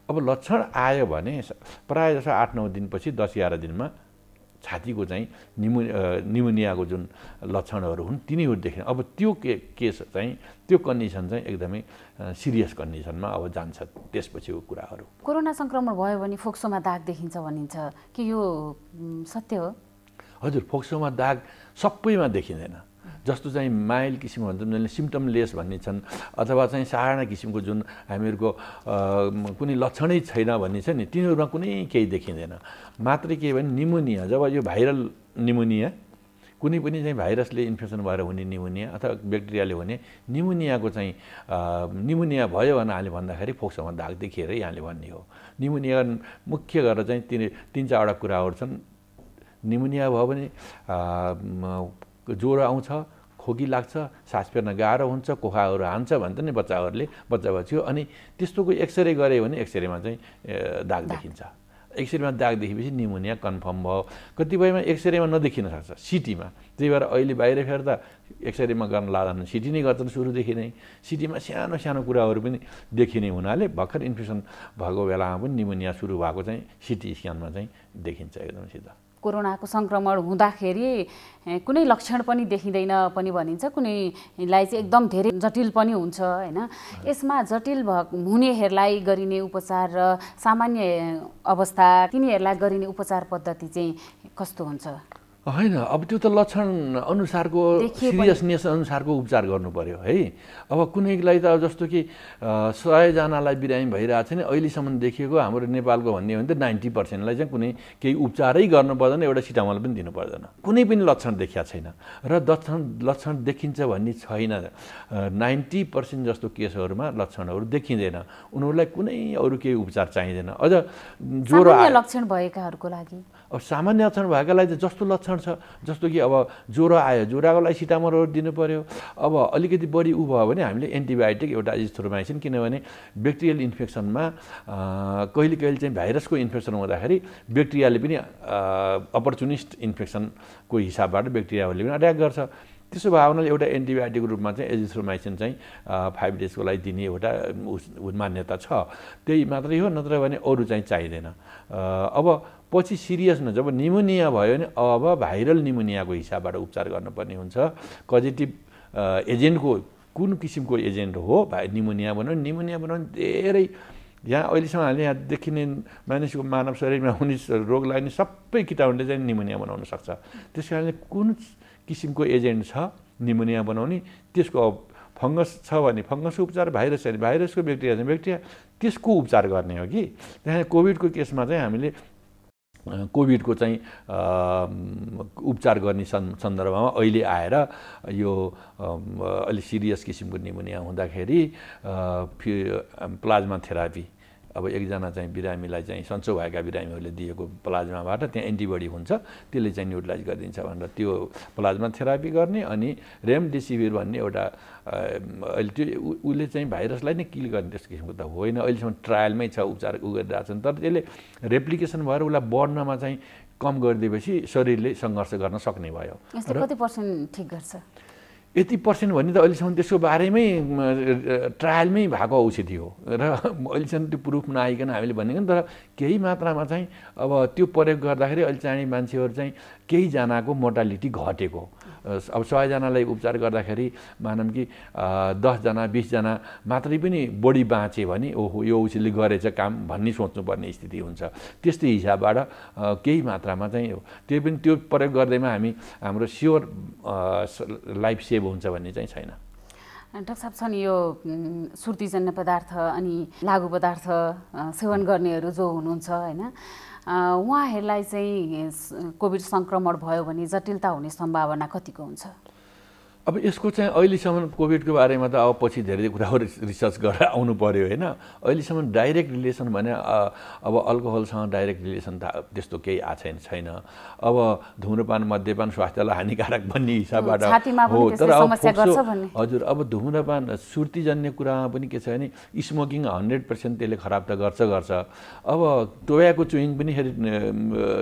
अब लक्षण आयो भने प्रायः जसो 8-9 दिनपछि 10-11 दिनमा छातीको चाहिँ निमोनियाको जुन लक्षणहरू हुन् तिनीहरू देखिने। अब त्यो केस चाहिँ त्यो कन्डिसन चाहिँ एकदमै सिरियस कन्डिसनमा अब जान्छ त्यसपछिको कुराहरू। कोरोना सङ्क्रमण भयो भने फोक्सोमा दाग देखिन्छ भनिन्छ कि यो सत्य हो? हजुर, फोक्सोमा दाग सबैमा देखिँदैन। जस्तो चाहिँ माइल्ड किसिमको भन्छ जसले सिम्टमलेस भन्ने छन्, अथवा चाहिँ साधारण किसिमको जुन हामीहरूको कुनै लक्षणै छैन भन्ने छ नि, तिनीहरूमा कुनै केही देखिँदैन। मात्रै के भने निमोनिया, जब यो भाइरल निमोनिया, कुनै पनि चाहिँ भाइरसले इन्फेक्सन भएर हुने निमोनिया अथवा ब्याक्टेरियाले हुने निमोनियाको चाहिँ निमोनिया भयो भन्नाले भन्दाखेरि फोक्सोमा दाग देखिएर यहाँले भन्ने हो। निमोनिया मुख्य गरेर चाहिँ 3-4वटा कुराहरू छन्। निमोनिया भयो भने ज्वरो आउँछ, खोकी लाग्छ, सास फेर्न गाह्रो हुन्छ, कोखाहरू हान्छ भन्छ नि बच्चाहरूले, बच्चा बच्ची हो। अनि त्यस्तोको एक्सरे गऱ्यो भने एक्सरेमा चाहिँ दाग देखिन्छ। एक्सरेमा दाग देखेपछि निमोनिया कन्फर्म भयो। कतिपयमा एक्सरेमा नदेखिन सक्छ, सिटीमा। त्यही भएर अहिले बाहिर फेर्दा एक्सरेमा गर्न लाँदा सिटी नै गर्छन् सुरुदेखि नै। सिटीमा सानो सानो कुराहरू पनि देखिने हुनाले भर्खर इन्फेक्सन भएको बेलामा पनि निमोनिया सुरु भएको चाहिँ सिटी स्क्यानमा चाहिँ देखिन्छ एकदम सिधा। कोरोनाको सङ्क्रमण हुँदाखेरि कुनै लक्षण पनि देखिँदैन पनि भनिन्छ, कुनैलाई चाहिँ एकदम धेरै जटिल पनि हुन्छ होइन। यसमा जटिल हुनेहरूलाई गरिने उपचार र सामान्य अवस्था तिनीहरूलाई गरिने उपचार पद्धति चाहिँ कस्तो हुन्छ? होइन, अब त्यो त लक्षण अनुसारको सिरियसनेस अनुसारको उपचार गर्नु पर्यो है। अब कुनैलाई त जस्तो कि 100जनालाई बिरामी भइरहेको छ नि, अहिलेसम्म देखिएको हाम्रो नेपालको भन्ने हो भने त 90%लाई चाहिँ कुनै केही उपचारै गर्नु पर्दैन, एउटा सिटामोल पनि दिनु पर्दैन। कुनै पनि लक्षण देखिया छैन र लक्षण देखिन्छ भन्ने छैन। 90% जस्तो केसहरूमा लक्षणहरू देखिँदैन, उनीहरूलाई कुनै अरू केही उपचार चाहिँदैन। अझ ज्वरो लक्षण भएकाहरूको लागि, अब सामान्य लक्षण भएकालाई त जस्तो लक्षण छ, जस्तो कि अब ज्वरो आयो, ज्वरोको लागि सिटामोलहरू दिनु पर्यो। अब अलिकति बढी उ भयो भने हामीले एन्टिबायोटिक एउटा एजिथ्रोमाइसिन, किनभने ब्याक्टेरियल इन्फेक्सनमा कहिले कहिले चाहिँ भाइरसको इन्फेक्सन हुँदाखेरि ब्याक्टेरियाले पनि अपर्चुनिस्ट इन्फेक्सनको हिसाबबाट ब्याक्टेरियाहरूले पनि अट्याक गर्छ। त्यसो भए हुनाले एउटा एन्टिबायोटिकको रूपमा चाहिँ एजिथ्रोमाइसिन चाहिँ 5 डेजको लागि दिने एउटा मान्यता छ। त्यही मात्रै हो, नत्र भने अरू चाहिँ चाहिँदैन। अब पछि सिरियस न जब निमोनिया भयो भने अब भाइरल निमोनियाको हिसाबबाट उपचार गर्नुपर्ने हुन्छ। कजेटिभ एजेन्टको कुन किसिमको एजेन्ट हो निमोनिया बनाउने धेरै यहाँ अहिलेसम्म हामीले यहाँ देखिने मानिसको मानव शरीरमा हुने रोगलाई नि सबै किटाणुले चाहिँ निमोनिया बनाउन सक्छ। त्यस कारणले कुन किसिमको एजेन्ट छ निमोनिया बनाउने, त्यसको फङ्गस छ भने फङ्गसको उपचार, भाइरस छ भने भाइरसको, ब्याक्टेरिया छ भने ब्याक्टेरिया, त्यसको उपचार गर्ने हो कि। त्यहाँ कोभिडको केसमा चाहिँ हामीले कोभिडको चाहिँ उपचार गर्ने सन्दर्भमा अहिले आएर यो अलि सिरियस किसिमको निमोनिया हुँदाखेरि प्लाज्मा थेरापी अब एकजना चाहिँ बिरामीलाई चाहिँ सन्चो भएका बिरामीहरूले दिएको प्लाज्माबाट त्यहाँ एन्टिबडी हुन्छ, त्यसले चाहिँ न्युट्रलाइज गरिदिन्छ भनेर त्यो प्लाज्मा थेरापी गर्ने। अनि रेमडेसिभिर भन्ने एउटा अहिले त्यो उसले चाहिँ भाइरसलाई नै किल गर्ने त्यस्तो किसिमको त होइन, अहिलेसम्म ट्रायलमै छ, उपचार गरिरहेको छन्। तर त्यसले रेप्लिकेसन भएर उसलाई बढ्नमा चाहिँ कम गरिदिएपछि शरीरले सङ्घर्ष गर्न सक्ने भयो। यसले कति % ठिक गर्छ? यति % भन्ने त अहिलेसम्म त्यसको बारेमै ट्रायलमै भएको औषधि हो र अहिलेसम्म त्यो प्रुफ नआइकन हामीले भनेको। तर केही मात्रामा चाहिँ अब त्यो प्रयोग गर्दाखेरि अहिले चाहिँ मान्छेहरू चाहिँ केहीजनाको मोर्टालिटी घटेको। अब 100 जनालाई उपचार गर्दाखेरि मानौँ कि 10 जना 20 जना मात्रै पनि बढी बाँचे भने ओहो यो औषधिले गरेछ काम भन्ने सोच्नुपर्ने स्थिति हुन्छ। त्यस्तै हिसाबबाट केही मात्रामा चाहिँ त्यो पनि त्यो प्रयोग गर्दैमा हाम्रो स्योर लाइफ सेभ हुन्छ भन्ने चाहिँ छैन। डाक्टर साहब छन् यो सुर्तीजन्य पदार्थ अनि लागु पदार्थ सेवन गर्नेहरू जो हुनुहुन्छ होइन, उहाँहरूलाई चाहिँ कोभिड सङ्क्रमण भयो भने जटिलता हुने सम्भावना कतिको हुन्छ? अब यसको चाहिँ अहिलेसम्म कोभिडको बारेमा त अब पछि धेरै कुराहरू रिसर्च गरेर आउनु पर्यो होइन। अहिलेसम्म डाइरेक्ट रिलेसन भने अब अल्कोहलसँग डाइरेक्ट रिलेसन त त्यस्तो केही छैन। अब धुम्रपान मद्यपान स्वास्थ्यलाई हानिकारक भन्ने हिसाबबाट हो। तर हजुर अब धुम्रपान सुर्तीजन्य कुरामा पनि के छ भने स्मोकिङ 100% त्यसले खराब त गर्छ। अब टोब्याको चुइङ पनि फेरि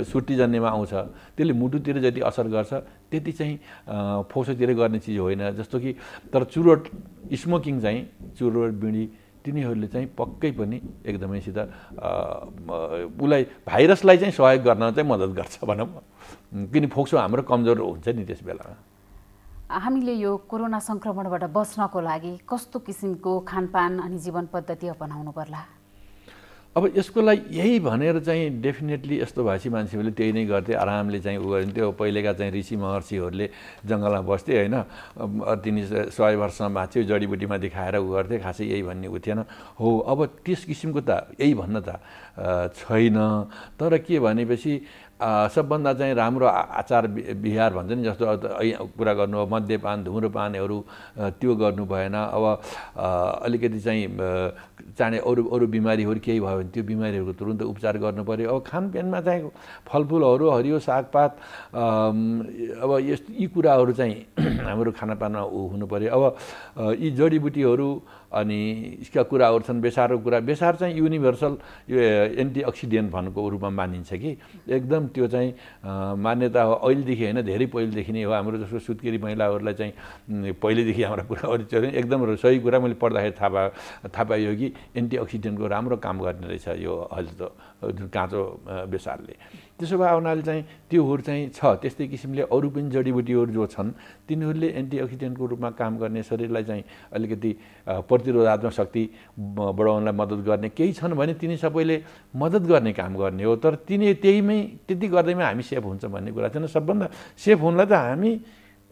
सुर्तीजन्यमा आउँछ, त्यसले मुटुतिर जति असर गर्छ त्यति चाहिँ फोसोतिर गर्ने चिज होइन। जस्तो कि तर चुरोट स्मोकिङ चाहिँ चुरोट बिडी तिनीहरूले चाहिँ पक्कै पनि एकदमैसित उसलाई भाइरसलाई चाहिँ सहयोग गर्न चाहिँ मद्दत गर्छ भनौँ, किन फोक्सो हाम्रो कमजोर हुन्छ नि त्यस बेलामा। हामीले यो कोरोना सङ्क्रमणबाट बच्नको लागि कस्तो किसिमको खानपान अनि जीवन पद्धति अपनाउनु पर्ला? अब यसको लागि यही भनेर चाहिँ डेफिनेटली यस्तो भएपछि मान्छेहरूले त्यही नै गर्थे, आरामले चाहिँ उ गरिन्थ्यो। पहिलेका चाहिँ ऋषि महर्षिहरूले जङ्गलमा बस्थे होइन, तिनी 100 वर्षसम्म बाँच्यो, जडीबुटीमा देखाएर उ गर्थे, खासै यही भन्ने उ थिएन हो। अब त्यस किसिमको त यही भन्न त छैन। तर के भनेपछि सबभन्दा चाहिँ राम्रो आचार विहार भन्छ नि, जस्तो कुरा गर्नु अब मद्यपान धुम्रपानहरू त्यो गर्नु भएन। अब अलिकति चाहिँ चाँडै अरू बिमारीहरू केही भयो भने त्यो बिमारीहरूको तुरुन्त उपचार गर्नु पर्यो। अब खानपिनमा चाहिँ फलफुलहरू हरियो सागपात अब यी कुराहरू चाहिँ हाम्रो खानापानमा हुनु पर्यो। अब यी जडीबुटीहरू अनि यसका कुराहरू छन्, बेसारको कुरा। बेसार चाहिँ युनिभर्सल यो एन्टिअक्सिडेन्ट भन्नुको रूपमा मानिन्छ कि एकदम त्यो चाहिँ मान्यता हो अहिलेदेखि होइन, धेरै पहिलेदेखि नै हो। हाम्रो जस्तो सुत्केरी महिलाहरूलाई चाहिँ पहिलेदेखि हाम्रा कुराहरू चाहिँ एकदम सही कुरा मैले पढ्दाखेरि थाहा पाइयो कि एन्टिअक्सिडेन्टको राम्रो काम गर्ने रहेछ यो अहिले त जुन काँचो बेसारले। त्यसो भए हुनाले चाहिँ त्योहरू चाहिँ छ। त्यस्तै किसिमले अरू पनि जडीबुटीहरू जो छन् तिनीहरूले एन्टिअक्सिडेन्टको रूपमा काम गर्ने, शरीरलाई चाहिँ अलिकति प्रतिरोधात्मक शक्ति बढाउनलाई मद्दत गर्ने केही छन् भने तिनी सबैले मद्दत गर्ने काम गर्ने हो। तर त्यति गर्दैमा हामी सेफ हुन्छ भन्ने कुरा छैन। सबभन्दा सेफ हुनलाई त हामी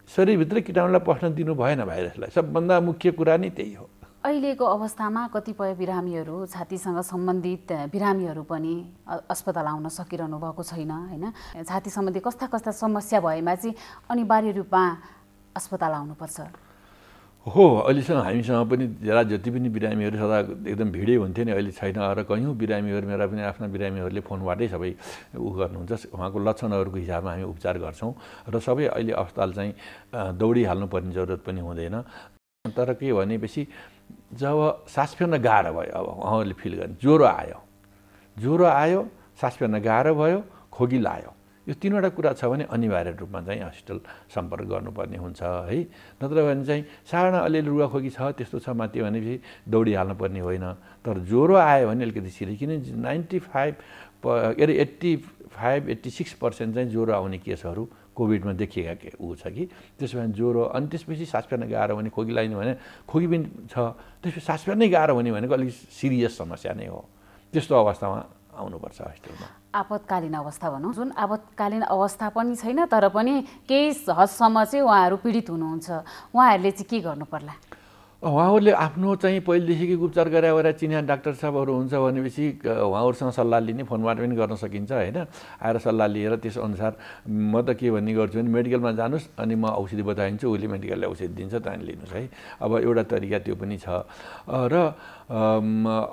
शरीरभित्र किटाणुलाई पस्न दिनु भएन, भाइरसलाई। सबभन्दा मुख्य कुरा नै त्यही हो। अहिलेको अवस्थामा कतिपय बिरामीहरू, छातीसँग सम्बन्धित बिरामीहरू पनि अस्पताल आउन सकिरहनु भएको छैन होइन। छाती सम्बन्धी कस्ता समस्या भएमा चाहिँ अनिवार्य रूपमा अस्पताल आउनुपर्छ? हो, अहिलेसम्म हामीसँग पनि जति पनि बिरामीहरू सदा एकदम भिडै हुन्थ्यो नि, अहिले छैन। र कयौँ बिरामीहरू मेरा पनि आफ्ना बिरामीहरूले फोनबाटै सबै उ गर्नुहुन्छ। उहाँको लक्षणहरूको हिसाबमा हामी उपचार गर्छौँ र सबै अहिले अस्पताल चाहिँ दौडिहाल्नुपर्ने जरुरत पनि हुँदैन। तर के भनेपछि जब सास फेर्न गाह्रो भयो, अब उहाँहरूले फिल गर्ने ज्वरो आयो, सास फेर्न गाह्रो भयो, खोकी लाग्यो, यो तीनवटा कुरा छ भने अनिवार्य रूपमा चाहिँ हस्पिटल सम्पर्क गर्नुपर्ने हुन्छ है। नत्र भने चाहिँ साधारण अलिअलि रुगाखोकी छ त्यस्तो छ माथि भनेपछि दौडिहाल्नुपर्ने होइन। तर ज्वरो आयो भने अलिकति सिरियस, किन 85-86% चाहिँ ज्वरो आउने केसहरू कोभिडमा देखिएका ऊ छ कि। त्यसो भने ज्वरो अनि त्यसपछि सास फेर्न गाह्रो भने, खोकी लाग्ने भने, खोकी पनि छ, त्यसपछि सास फेर्नै गाह्रो भने भनेको अलिक सिरियस समस्या नै हो। त्यस्तो अवस्थामा आउनुपर्छ हस्पिटलमा। आपतकालीन अवस्था भनौँ, जुन आपतकालीन अवस्था पनि छैन तर पनि केही हदसम्म चाहिँ उहाँहरू पीडित हुनुहुन्छ, उहाँहरूले चाहिँ के गर्नु पर्ला? उहाँहरूले आफ्नो चाहिँ पहिलेदेखिको उपचार गरेर चिनिया डाक्टर साहबहरू हुन्छ भनेपछि उहाँहरूसँग सल्लाह लिने फोनबाट पनि गर्न सकिन्छ होइन। आएर सल्लाह लिएर त्यसअनुसार म त के भन्ने गर्छु भने मेडिकलमा जानुहोस् अनि म औषधि बताइदिन्छु, उसले मेडिकलले औषधि दिन्छ, त्यहाँदेखि लिनुहोस् है। अब एउटा तरिका त्यो पनि छ। र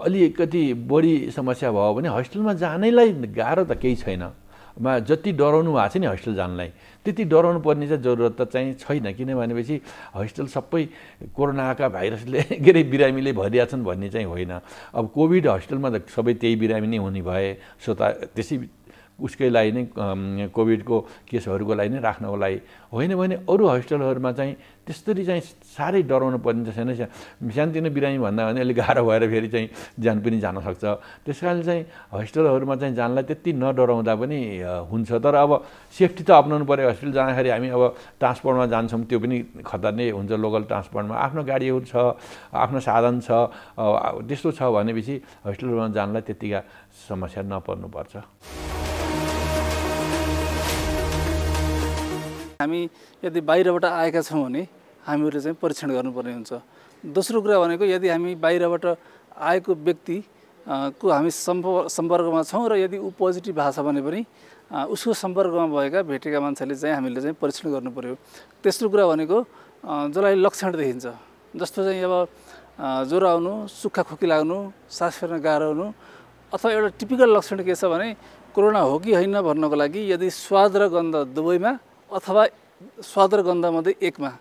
अलिकति बढी समस्या भयो भने हस्पिटलमा जानैलाई गाह्रो त केही छैन। जति डराउनु भएको छ नि हस्पिटल जानलाई, त्यति डराउनु पर्ने चाहिँ जरुरत त चाहिँ छैन। किन भनेपछि हस्पिटल सबै कोरोनाका भाइरसले के अरे बिरामीले भरिया छन् भन्ने चाहिँ होइन। अब कोभिड हस्पिटलमा त सबै त्यही बिरामी नै हुने भए सो त त्यसै उसकै लागि नै कोभिडको केसहरूको लागि नै राख्नको लागि होइन भने अरू हस्पिटलहरूमा चाहिँ त्यसरी चाहिँ साह्रै डराउनु पर्ने छैन। सानोतिनो बिरामी भन्दा भने अलिक गाह्रो भएर फेरि चाहिँ ज्यान पनि जान सक्छ। त्यस कारणले चाहिँ हस्पिटलहरूमा चाहिँ जानलाई त्यति नडराउँदा पनि हुन्छ। तर अब सेफ्टी त अप्नाउनु पऱ्यो। हस्पिटल जाँदाखेरि हामी अब ट्रान्सपोर्टमा जान्छौँ, त्यो पनि खतरा नै हुन्छ। लोकल ट्रान्सपोर्टमा आफ्नो गाडीहरू छ, आफ्नो साधन छ, त्यस्तो छ भनेपछि हस्पिटलमा जानलाई त्यतिका समस्या नपर्नुपर्छ। हामी यदि बाहिरबाट आएका छौँ भने हामीहरूले चाहिँ परीक्षण गर्नुपर्ने हुन्छ। दोस्रो कुरा भनेको यदि हामी बाहिरबाट आएको व्यक्ति को हामी सम्पर्कमा छौँ र यदि ऊ पोजिटिभ भएको छ भने पनि उसको सम्पर्कमा भएका भेटेका मान्छेले चाहिँ हामीले चाहिँ परीक्षण गर्नु पर्यो। तेस्रो कुरा भनेको जसलाई लक्षण देखिन्छ, जस्तो चाहिँ अब ज्वरो आउनु, सुक्खा खोकी लाग्नु, सास फेर्न गाह्रो हुनु, अथवा एउटा टिपिकल लक्षण के छ भने कोरोना हो कि होइन भन्नको लागि यदि स्वाद र गन्ध दुवैमा अथवा स्वाद र गन्धमध्ये एकमा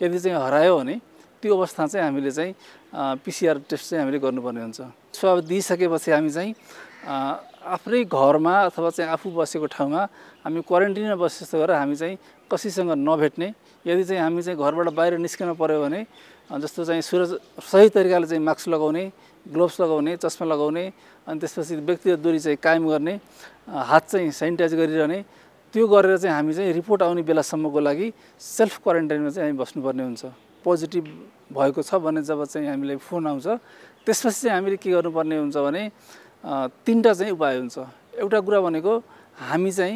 यदि चाहिँ हरायो भने त्यो अवस्था चाहिँ हामीले चाहिँ पिसिआर टेस्ट चाहिँ हामीले गर्नुपर्ने हुन्छ। स्वाब दिइसकेपछि हामी चाहिँ आफ्नै घरमा अथवा चाहिँ आफू बसेको ठाउँमा हामी क्वारेन्टिनमा बसे जस्तो गरेर हामी चाहिँ कसैसँग नभेट्ने। यदि चाहिँ हामी चाहिँ घरबाट बाहिर निस्किन पर्यो भने जस्तो चाहिँ सही तरिकाले चाहिँ मास्क लगाउने, ग्लोभ्स लगाउने, चस्मा लगाउने, अनि त्यसपछि व्यक्तिगत दूरी चाहिँ कायम गर्ने, हात चाहिँ सेनिटाइज गरिरहने, त्यो गरेर चाहिँ हामी चाहिँ रिपोर्ट आउने बेलासम्मको लागि सेल्फ क्वारेन्टाइनमा चाहिँ हामी बस्नुपर्ने हुन्छ। पोजिटिभ भएको छ भने जब चाहिँ हामीलाई फोन आउँछ त्यसपछि चाहिँ हामीले के गर्नुपर्ने हुन्छ भने तीनटा चाहिँ उपाय हुन्छ। एउटा कुरा भनेको हामी चाहिँ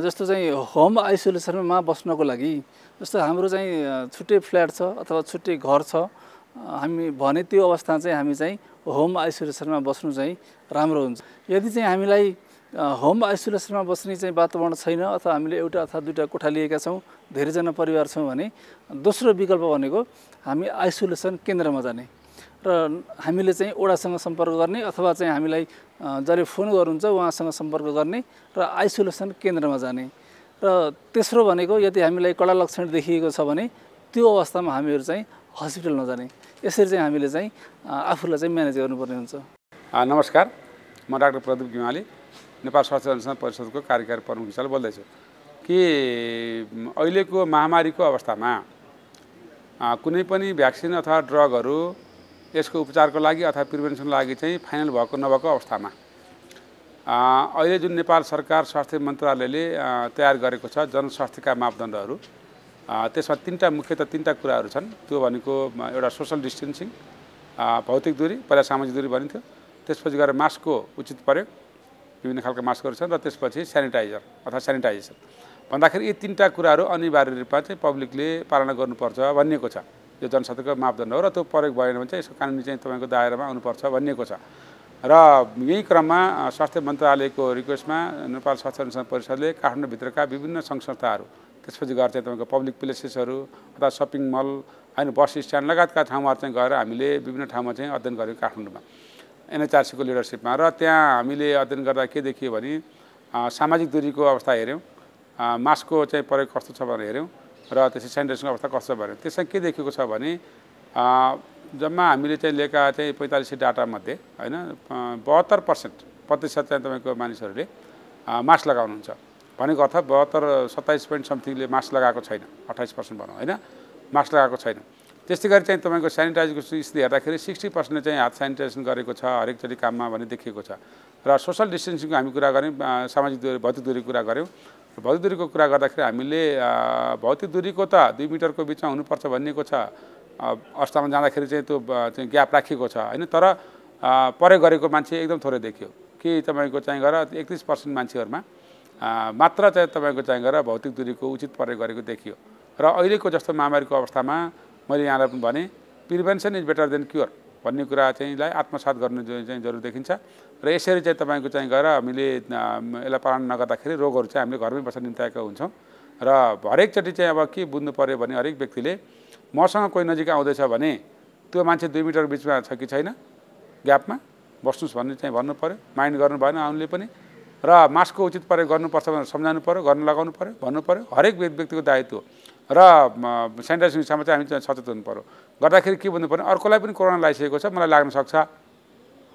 जस्तो चाहिँ होम आइसोलेसनमा बस्नको लागि, जस्तो हाम्रो चाहिँ छुट्टै फ्ल्याट छ अथवा छुट्टै घर छ हामी भने त्यो अवस्था चाहिँ हामी चाहिँ होम आइसोलेसनमा बस्नु चाहिँ राम्रो हुन्छ। यदि चाहिँ हामीलाई होम आइसोलेसनमा बस्ने चाहिँ वातावरण छैन अथवा हामीले एउटा अथवा दुईवटा कोठा लिएका छौँ, धेरैजना परिवार छौँ भने दोस्रो विकल्प भनेको हामी आइसोलेसन केन्द्रमा जाने र हामीले चाहिँ ओडासँग सम्पर्क गर्ने अथवा चाहिँ हामीलाई जसले फोन गर्नुहुन्छ उहाँसँग सम्पर्क गर्ने र आइसोलेसन केन्द्रमा जाने। र तेस्रो भनेको यदि हामीलाई कडा लक्षण देखिएको छ भने त्यो अवस्थामा हामीहरू चाहिँ हस्पिटल नजाने। यसरी चाहिँ हामीले चाहिँ आफूलाई चाहिँ म्यानेज गर्नुपर्ने हुन्छ। नमस्कार, म डाक्टर प्रदीप गिमाली, नेपाल स्वास्थ्य अनुसन्धान परिषदको कार्यकारी प्रमुख हिसाबले बोल्दैछु कि अहिलेको महामारीको अवस्थामा कुनै पनि भ्याक्सिन अथवा ड्रगहरू यसको उपचारको लागि अथवा प्रिभेन्सनको लागि चाहिँ फाइनल भएको नभएको अवस्थामा अहिले जुन नेपाल सरकार स्वास्थ्य मन्त्रालयले तयार गरेको छ जनस्वास्थ्यका मापदण्डहरू, त्यसमा तीनटा कुराहरू छन्। त्यो भनेको एउटा सोसल डिस्टेन्सिङ, भौतिक दूरी, पहिला सामाजिक दूरी भनिन्थ्यो, त्यसपछि गएर मास्कको उचित प्रयोग, विभिन्न खालका मास्कहरू छन्, र त्यसपछि सेनिटाइजर अथवा सेनिटाइजेसन भन्दाखेरि यी तीनटा कुराहरू अनिवार्य रूपमा चाहिँ पब्लिकले पालना गर्नुपर्छ भनिएको छ। यो जनस्वास्थ्यको मापदण्ड हो र त्यो प्रयोग भएन भने चाहिँ यसको कानुनी चाहिँ तपाईँको दायरामा आउनुपर्छ भनिएको छ। र यही क्रममा स्वास्थ्य मन्त्रालयको रिक्वेस्टमा नेपाल स्वास्थ्य अनुसन्धान परिषदले काठमाडौँभित्रका विभिन्न सङ्घ संस्थाहरू, त्यसपछि गएर चाहिँ तपाईँको पब्लिक प्लेसेसहरू अथवा सपिङ मल, होइन बस स्ट्यान्ड लगायतका ठाउँमा चाहिँ गएर हामीले विभिन्न ठाउँमा चाहिँ अध्ययन गरेको काठमाडौँमा एनएचआरसीको लिडरसिपमा। र त्यहाँ हामीले अध्ययन गर्दा के देखियो भने सामाजिक दूरीको अवस्था हेऱ्यौँ, मास्कको चाहिँ प्रयोग कस्तो छ भनेर हेऱ्यौँ, र त्यसै सेनिटाइजेसनको अवस्था कस्तो छ भने त्यसमा के देखेको छ भने जम्मा हामीले चाहिँ लिएका चाहिँ 45 डाटामध्ये होइन 72% चाहिँ तपाईँको मानिसहरूले मास्क लगाउनुहुन्छ भनेको अर्थ 27.समथिङले मास्क लगाएको छैन, 28% भनौँ होइन, मास्क लगाएको छैन। त्यस्तै गरी चाहिँ तपाईँको सेनिटाइजको स्थिति हेर्दाखेरि 60% चाहिँ हात सेनिटाइजेसन गरेको छ हरेकचोटि काममा भन्ने देखिएको छ। र सोसल डिस्टेन्सिङको हामी कुरा गऱ्यौँ, सामाजिक दूरी भौतिक दूरीको कुरा गऱ्यौँ। भौतिक दूरीको कुरा गर्दाखेरि हामीले भौतिक दूरीको त 2 मिटरको बिचमा हुनुपर्छ भनिएको छ, अवस्थामा जाँदाखेरि चाहिँ त्यो चाहिँ ग्याप राखिएको छ होइन। तर प्रयोग गरेको मान्छे एकदम थोरै देखियो कि तपाईँको चाहिँ गएर 31% मान्छेहरूमा मात्र चाहिँ तपाईँको चाहिँ गएर भौतिक दूरीको उचित प्रयोग गरेको देखियो। र अहिलेको जस्तो महामारीको अवस्थामा मैले यहाँलाई पनि भने prevention is better than cure भन्ने कुरा चाहिँलाई आत्मसात गर्नु चाहिँ जरुरी देखिन्छ र यसरी चाहिँ तपाईँको चाहिँ गएर हामीले यसलाई पालन नगर्दाखेरि रोगहरू चाहिँ हामीले घरमै बसेर निम्ताएका हुन्छौँ र हरेकचोटि चाहिँ अब के बुझ्नु पऱ्यो भने हरेक व्यक्तिले मसँग कोही नजिक आउँदैछ भने त्यो मान्छे 2 मिटर बिचमा छ कि छैन ग्यापमा बस्नुहोस् भन्ने चाहिँ भन्नु पऱ्यो माइन्ड गर्नु भएन आउनुले पनि र मास्कको उचित प्रयोग गर्नुपर्छ भनेर सम्झाउनु पऱ्यो गर्न लगाउनु पऱ्यो भन्नु पऱ्यो हरेक व्यक्तिको दायित्व र सेनिटाइजेसनमा चाहिँ हामी चाहिँ सचेत हुनु पऱ्यो गर्दाखेरि के भन्नु पर्ने अर्कोलाई पनि कोरोना लागिसकेको छ मलाई लाग्न सक्छ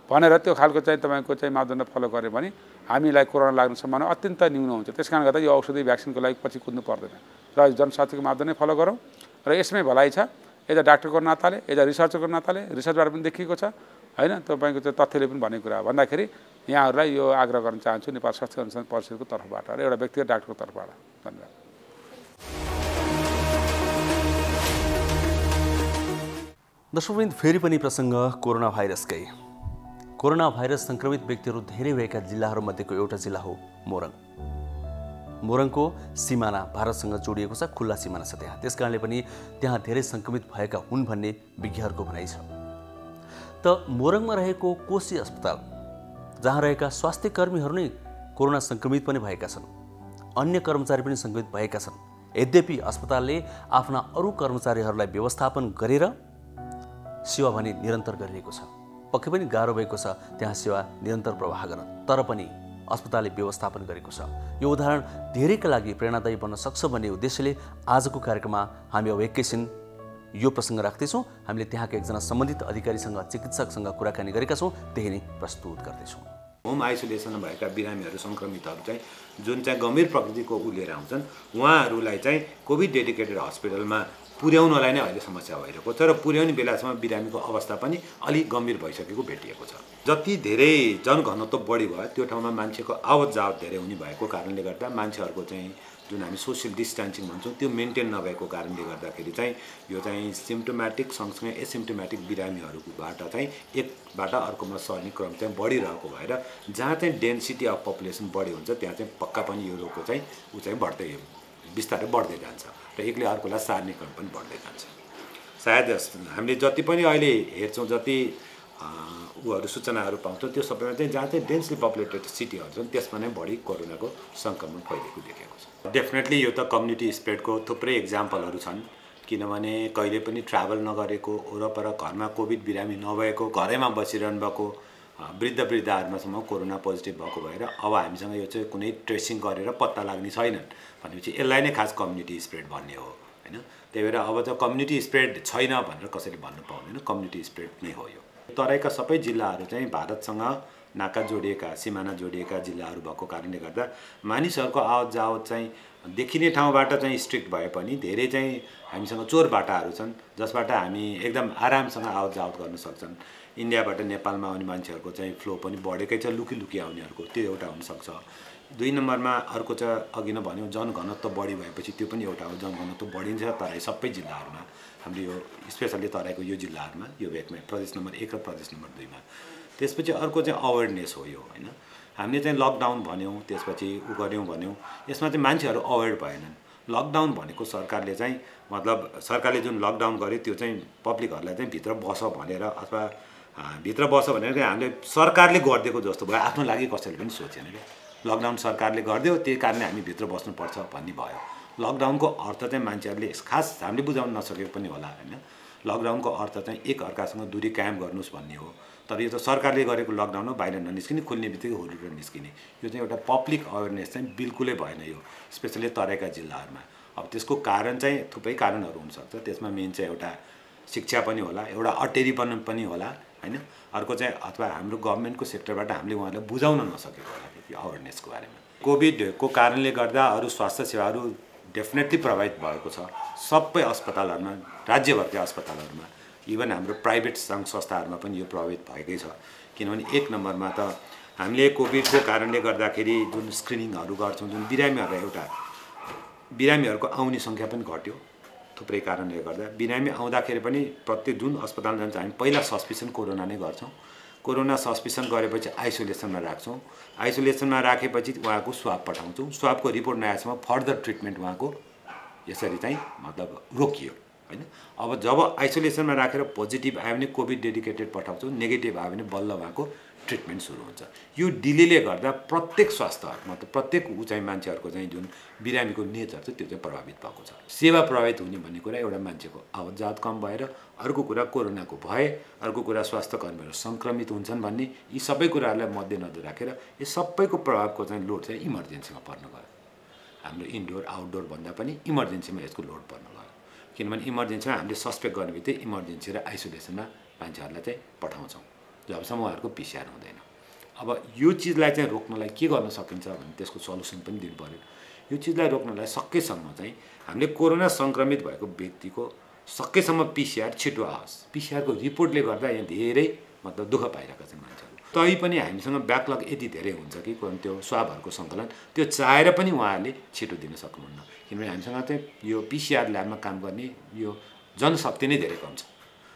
भनेर त्यो खालको चाहिँ तपाईँको चाहिँ मापदण्ड फलो गर्यो भने हामीलाई कोरोना लाग्ने सम्भावना अत्यन्त न्यून हुन्छ त्यस कारणले गर्दा यो औषधि भ्याक्सिनको लागि पछि कुद्नु पर्दैन र जनस्वास्थ्यको मापदण्ड फलो गरौँ र यसमै भलाइ छ एज अ डाक्टरको नाताले एज अ रिसर्चरको नाताले रिसर्चबाट पनि देखिएको छ होइन तपाईँको चाहिँ तथ्यले पनि भनेको कुरा भन्दाखेरि यहाँहरूलाई यो आग्रह गर्न चाहन्छु नेपाल स्वास्थ्य अनुसन्धान परिषदको तर्फबाट र एउटा व्यक्तिगत डाक्टरको तर्फबाट धन्यवाद। दर्शकवृन्द फेरि पनि प्रसङ्ग कोरोना भाइरसकै। कोरोना भाइरस सङ्क्रमित व्यक्तिहरू धेरै भएका जिल्लाहरूमध्येको एउटा जिल्ला हो मोरङ। मोरङको सिमाना भारतसँग जोडिएको छ, खुल्ला सिमाना छ त्यहाँ, त्यस कारणले पनि त्यहाँ धेरै सङ्क्रमित भएका हुन् भन्ने विज्ञहरूको भनाइ छ। त मोरङमा रहेको कोशी अस्पताल जहाँ रहेका स्वास्थ्य कर्मीहरू नै कोरोना सङ्क्रमित पनि भएका छन्, अन्य कर्मचारी पनि सङ्क्रमित भएका छन्। यद्यपि अस्पतालले आफ्ना अरू कर्मचारीहरूलाई व्यवस्थापन गरेर सेवा भने निरन्तर गरिरहेको छ। पक्कै पनि गाह्रो भएको छ त्यहाँ सेवा निरन्तर प्रवाह गर्न, तर पनि अस्पतालले व्यवस्थापन गरेको छ। यो उदाहरण धेरैका लागि प्रेरणादायी बन्न सक्छ भन्ने उद्देश्यले आजको कार्यक्रममा हामी अब एकैछिन यो प्रसङ्ग राख्दैछौँ। हामीले त्यहाँका एकजना सम्बन्धित अधिकारीसँग, चिकित्सकसँग कुराकानी गरेका छौँ, त्यही नै प्रस्तुत गर्दैछौँ। होम आइसोलेसनमा भएका बिरामीहरू सङ्क्रमितहरू चाहिँ जुन चाहिँ गम्भीर प्रकृतिको लिएर आउँछन् उहाँहरूलाई चाहिँ कोभिड डेडिकेटेड हस्पिटलमा पुर्याउनलाई नै अहिले समस्या भइरहेको छ र पुर्याउने बेलासम्म बिरामीको अवस्था पनि अलिक गम्भीर भइसकेको भेटिएको छ। जति धेरै जनघनत्व बढी भयो त्यो ठाउँमा मान्छेको आवत जावत धेरै हुने भएको कारणले गर्दा मान्छेहरूको चाहिँ जुन हामी सोसियल डिस्टेन्सिङ भन्छौँ त्यो मेन्टेन नभएको कारणले गर्दाखेरि चाहिँ यो चाहिँ सिम्टोमेटिक सँगसँगै एसिम्टोमेटिक बिरामीहरूबाट चाहिँ एकबाट अर्कोमा सर्ने क्रम चाहिँ बढिरहेको भएर जहाँ चाहिँ डेन्सिटी अफ पपुलेसन बढी हुन्छ त्यहाँ चाहिँ पक्का पनि यो रोगको चाहिँ ऊ चाहिँ बढ्दै बिस्तारै बढ्दै जान्छ र एकले अर्कोलाई सार्ने क्रम पनि बढ्दै जान्छ। सायद हामीले जति पनि अहिले हेर्छौँ, जति ऊहरू सूचनाहरू पाउँछौँ त्यो सबैमा चाहिँ जहाँ चाहिँ डेन्सली पपुलेटेड सिटीहरू छन् त्यसमा नै बढी कोरोनाको सङ्क्रमण फैलिएको देखेको छ। डेफिनेटली यो त कम्युनिटी स्प्रेडको थुप्रै इक्जाम्पलहरू छन्, किनभने कहिले पनि ट्राभल नगरेको, वरपर घरमा कोभिड बिरामी नभएको, घरैमा बसिरहनु भएको वृद्धहरूमासम्म कोरोना पोजिटिभ भएको भएर अब हामीसँग यो चाहिँ कुनै ट्रेसिङ गरेर पत्ता लाग्ने छैनन् भनेपछि यसलाई नै खास कम्युनिटी स्प्रेड भन्ने हो होइन। त्यही भएर अब त कम्युनिटी स्प्रेड छैन भनेर कसैले भन्नु पाउँदैन, कम्युनिटी स्प्रेड नै हो यो। तराईका सबै जिल्लाहरू चाहिँ भारतसँग नाका जोडिएका, सिमाना जोडिएका जिल्लाहरू भएको कारणले गर्दा मानिसहरूको आवत जावत चाहिँ देखिने ठाउँबाट चाहिँ स्ट्रिक्ट भए पनि धेरै चाहिँ हामीसँग चोर बाटाहरू छन् जसबाट हामी एकदम आरामसँग आवत जावत गर्न सक्छन्। इन्डियाबाट नेपालमा आउने मान्छेहरूको चाहिँ फ्लो पनि बढेकै छ, लुकी लुकी आउनेहरूको, त्यो एउटा हुनसक्छ। 2 नम्बरमा अर्को चाहिँ अघि नै भन्यो जनघनत्व बढी भएपछि त्यो पनि एउटा हो, जनघनत्व बढिन्छ तराई सबै जिल्लाहरूमा, हाम्रो यो स्पेसल्ली तराईको यो जिल्लाहरूमा, यो भेकमा प्रदेश नम्बर 1 र प्रदेश नम्बर 2 मा। त्यसपछि अर्को चाहिँ अवेरनेस हो यो होइन। हामीले चाहिँ लकडाउन भन्यौँ, त्यसपछि गऱ्यौँ भन्यौँ, यसमा चाहिँ मान्छेहरू अवेर भएनन्। लकडाउन भनेको सरकारले चाहिँ मतलब सरकारले जुन लकडाउन गर्यो त्यो चाहिँ पब्लिकहरूलाई चाहिँ भित्र बस भनेर अथवा भित्र बस भनेर हामीले सरकारले गरिदिएको जस्तो भयो, आफ्नो लागि कसैले पनि सोचेन क्या। लकडाउन सरकारले गरिदियो त्यही कारणले हामी भित्र बस्नुपर्छ भन्ने भयो। लकडाउनको अर्थ चाहिँ मान्छेहरूले खास हामीले बुझाउन नसकेको पनि होला होइन। लकडाउनको अर्थ चाहिँ एक अर्कासँग दूरी कायम गर्नुहोस् भन्ने हो, तर यो त सरकारले गरेको लकडाउन हो, बाहिर ननिस्किने, खुल्ने बित्तिकै हुरुर निस्किने। यो चाहिँ एउटा पब्लिक अवेरनेस चाहिँ बिल्कुलै भएन यो, स्पेसली तराईका जिल्लाहरूमा। अब त्यसको कारण चाहिँ थुप्रै कारणहरू हुनसक्छ, त्यसमा मेन चाहिँ एउटा शिक्षा पनि होला, एउटा अटेरीपन पनि होला होइन। अर्को चाहिँ अथवा हाम्रो गभर्मेन्टको सेक्टरबाट हामीले उहाँहरूलाई बुझाउन नसकेको होला यो अवेरनेसको बारेमा। कोभिडको कारणले गर्दा अरू स्वास्थ्य सेवाहरू डेफिनेटली प्रभावित भएको छ सबै अस्पतालहरूमा, राज्यभरकै अस्पतालहरूमा, इभन हाम्रो प्राइभेट सङ्घ संस्थाहरूमा पनि यो प्रभावित भएकै छ। किनभने 1 नम्बरमा त हामीले कोभिडको कारणले गर्दाखेरि जुन स्क्रिनिङहरू गर्छौँ, जुन बिरामीहरूको आउने सङ्ख्या पनि घट्यो थुप्रै कारणले गर्दा। बिरामी आउँदाखेरि पनि प्रत्येक जुन अस्पताल जान्छ हामी पहिला सस्पिसन कोरोना नै गर्छौँ। कोरोना सस्पिसन गरेपछि आइसोलेसनमा राख्छौँ, आइसोलेसनमा राखेपछि उहाँको स्वाब पठाउँछौँ, स्वाबको रिपोर्ट नआएसम्म फर्दर ट्रिटमेन्ट उहाँको यसरी चाहिँ मतलब रोकियो हैन। अब जब आइसोलेसनमा राखेर पोजिटिभ आयो भने कोभिड डेडिकेटेड पठाउँछौँ, नेगेटिभ आयो भने बल्ल उहाँको ट्रिटमेन्ट सुरु हुन्छ। यो डिलेले गर्दा प्रत्येक स्वास्थ्य मतलब प्रत्येक चाहिँ मान्छेहरूको चाहिँ जुन बिरामीको नेचर छ त्यो चाहिँ प्रभावित भएको छ। सेवा प्रभावित हुने भन्ने कुरा एउटा मान्छेको आवत जात कम भएर, अर्को कुरा कोरोनाको भय, अर्को कुरा स्वास्थ्य कर्मीहरू सङ्क्रमित हुन्छन् भन्ने, यी सबै कुराहरूलाई मध्यनजर राखेर यो सबैको प्रभावको चाहिँ लोड चाहिँ इमर्जेन्सीमा पर्न गयो। हाम्रो इन्डोर आउटडोर भन्दा पनि इमर्जेन्सीमा यसको लोड पर्न गयो। किनभने इमर्जेन्सीमा हामीले सस्पेक्ट गर्ने बित्तिकै इमर्जेन्सी र आइसोलेसनमा मान्छेहरूलाई चाहिँ पठाउँछौँ जबसम्म उहाँहरूको पिसिआर हुँदैन। अब यो चिजलाई चाहिँ रोक्नलाई के गर्न सकिन्छ भने त्यसको सल्युसन पनि दिनु पऱ्यो। यो चिजलाई रोक्नलाई सकेसम्म चाहिँ हामीले कोरोना सङ्क्रमित भएको व्यक्तिको सकेसम्म पिसिआर छिटो आओस्। पिसिआरको रिपोर्टले गर्दा यहाँ धेरै मतलब दुःख पाइरहेका छन् मान्छेहरू। तै पनि हामीसँग ब्याकलग यति धेरै हुन्छ कि त्यो स्वाबहरूको सङ्कलन त्यो चाहेर पनि उहाँहरूले छिटो दिन सक्नुहुन्न। किनभने हामीसँग चाहिँ यो पिसिआर ल्याबमा काम गर्ने यो जनशक्ति नै धेरै कम छ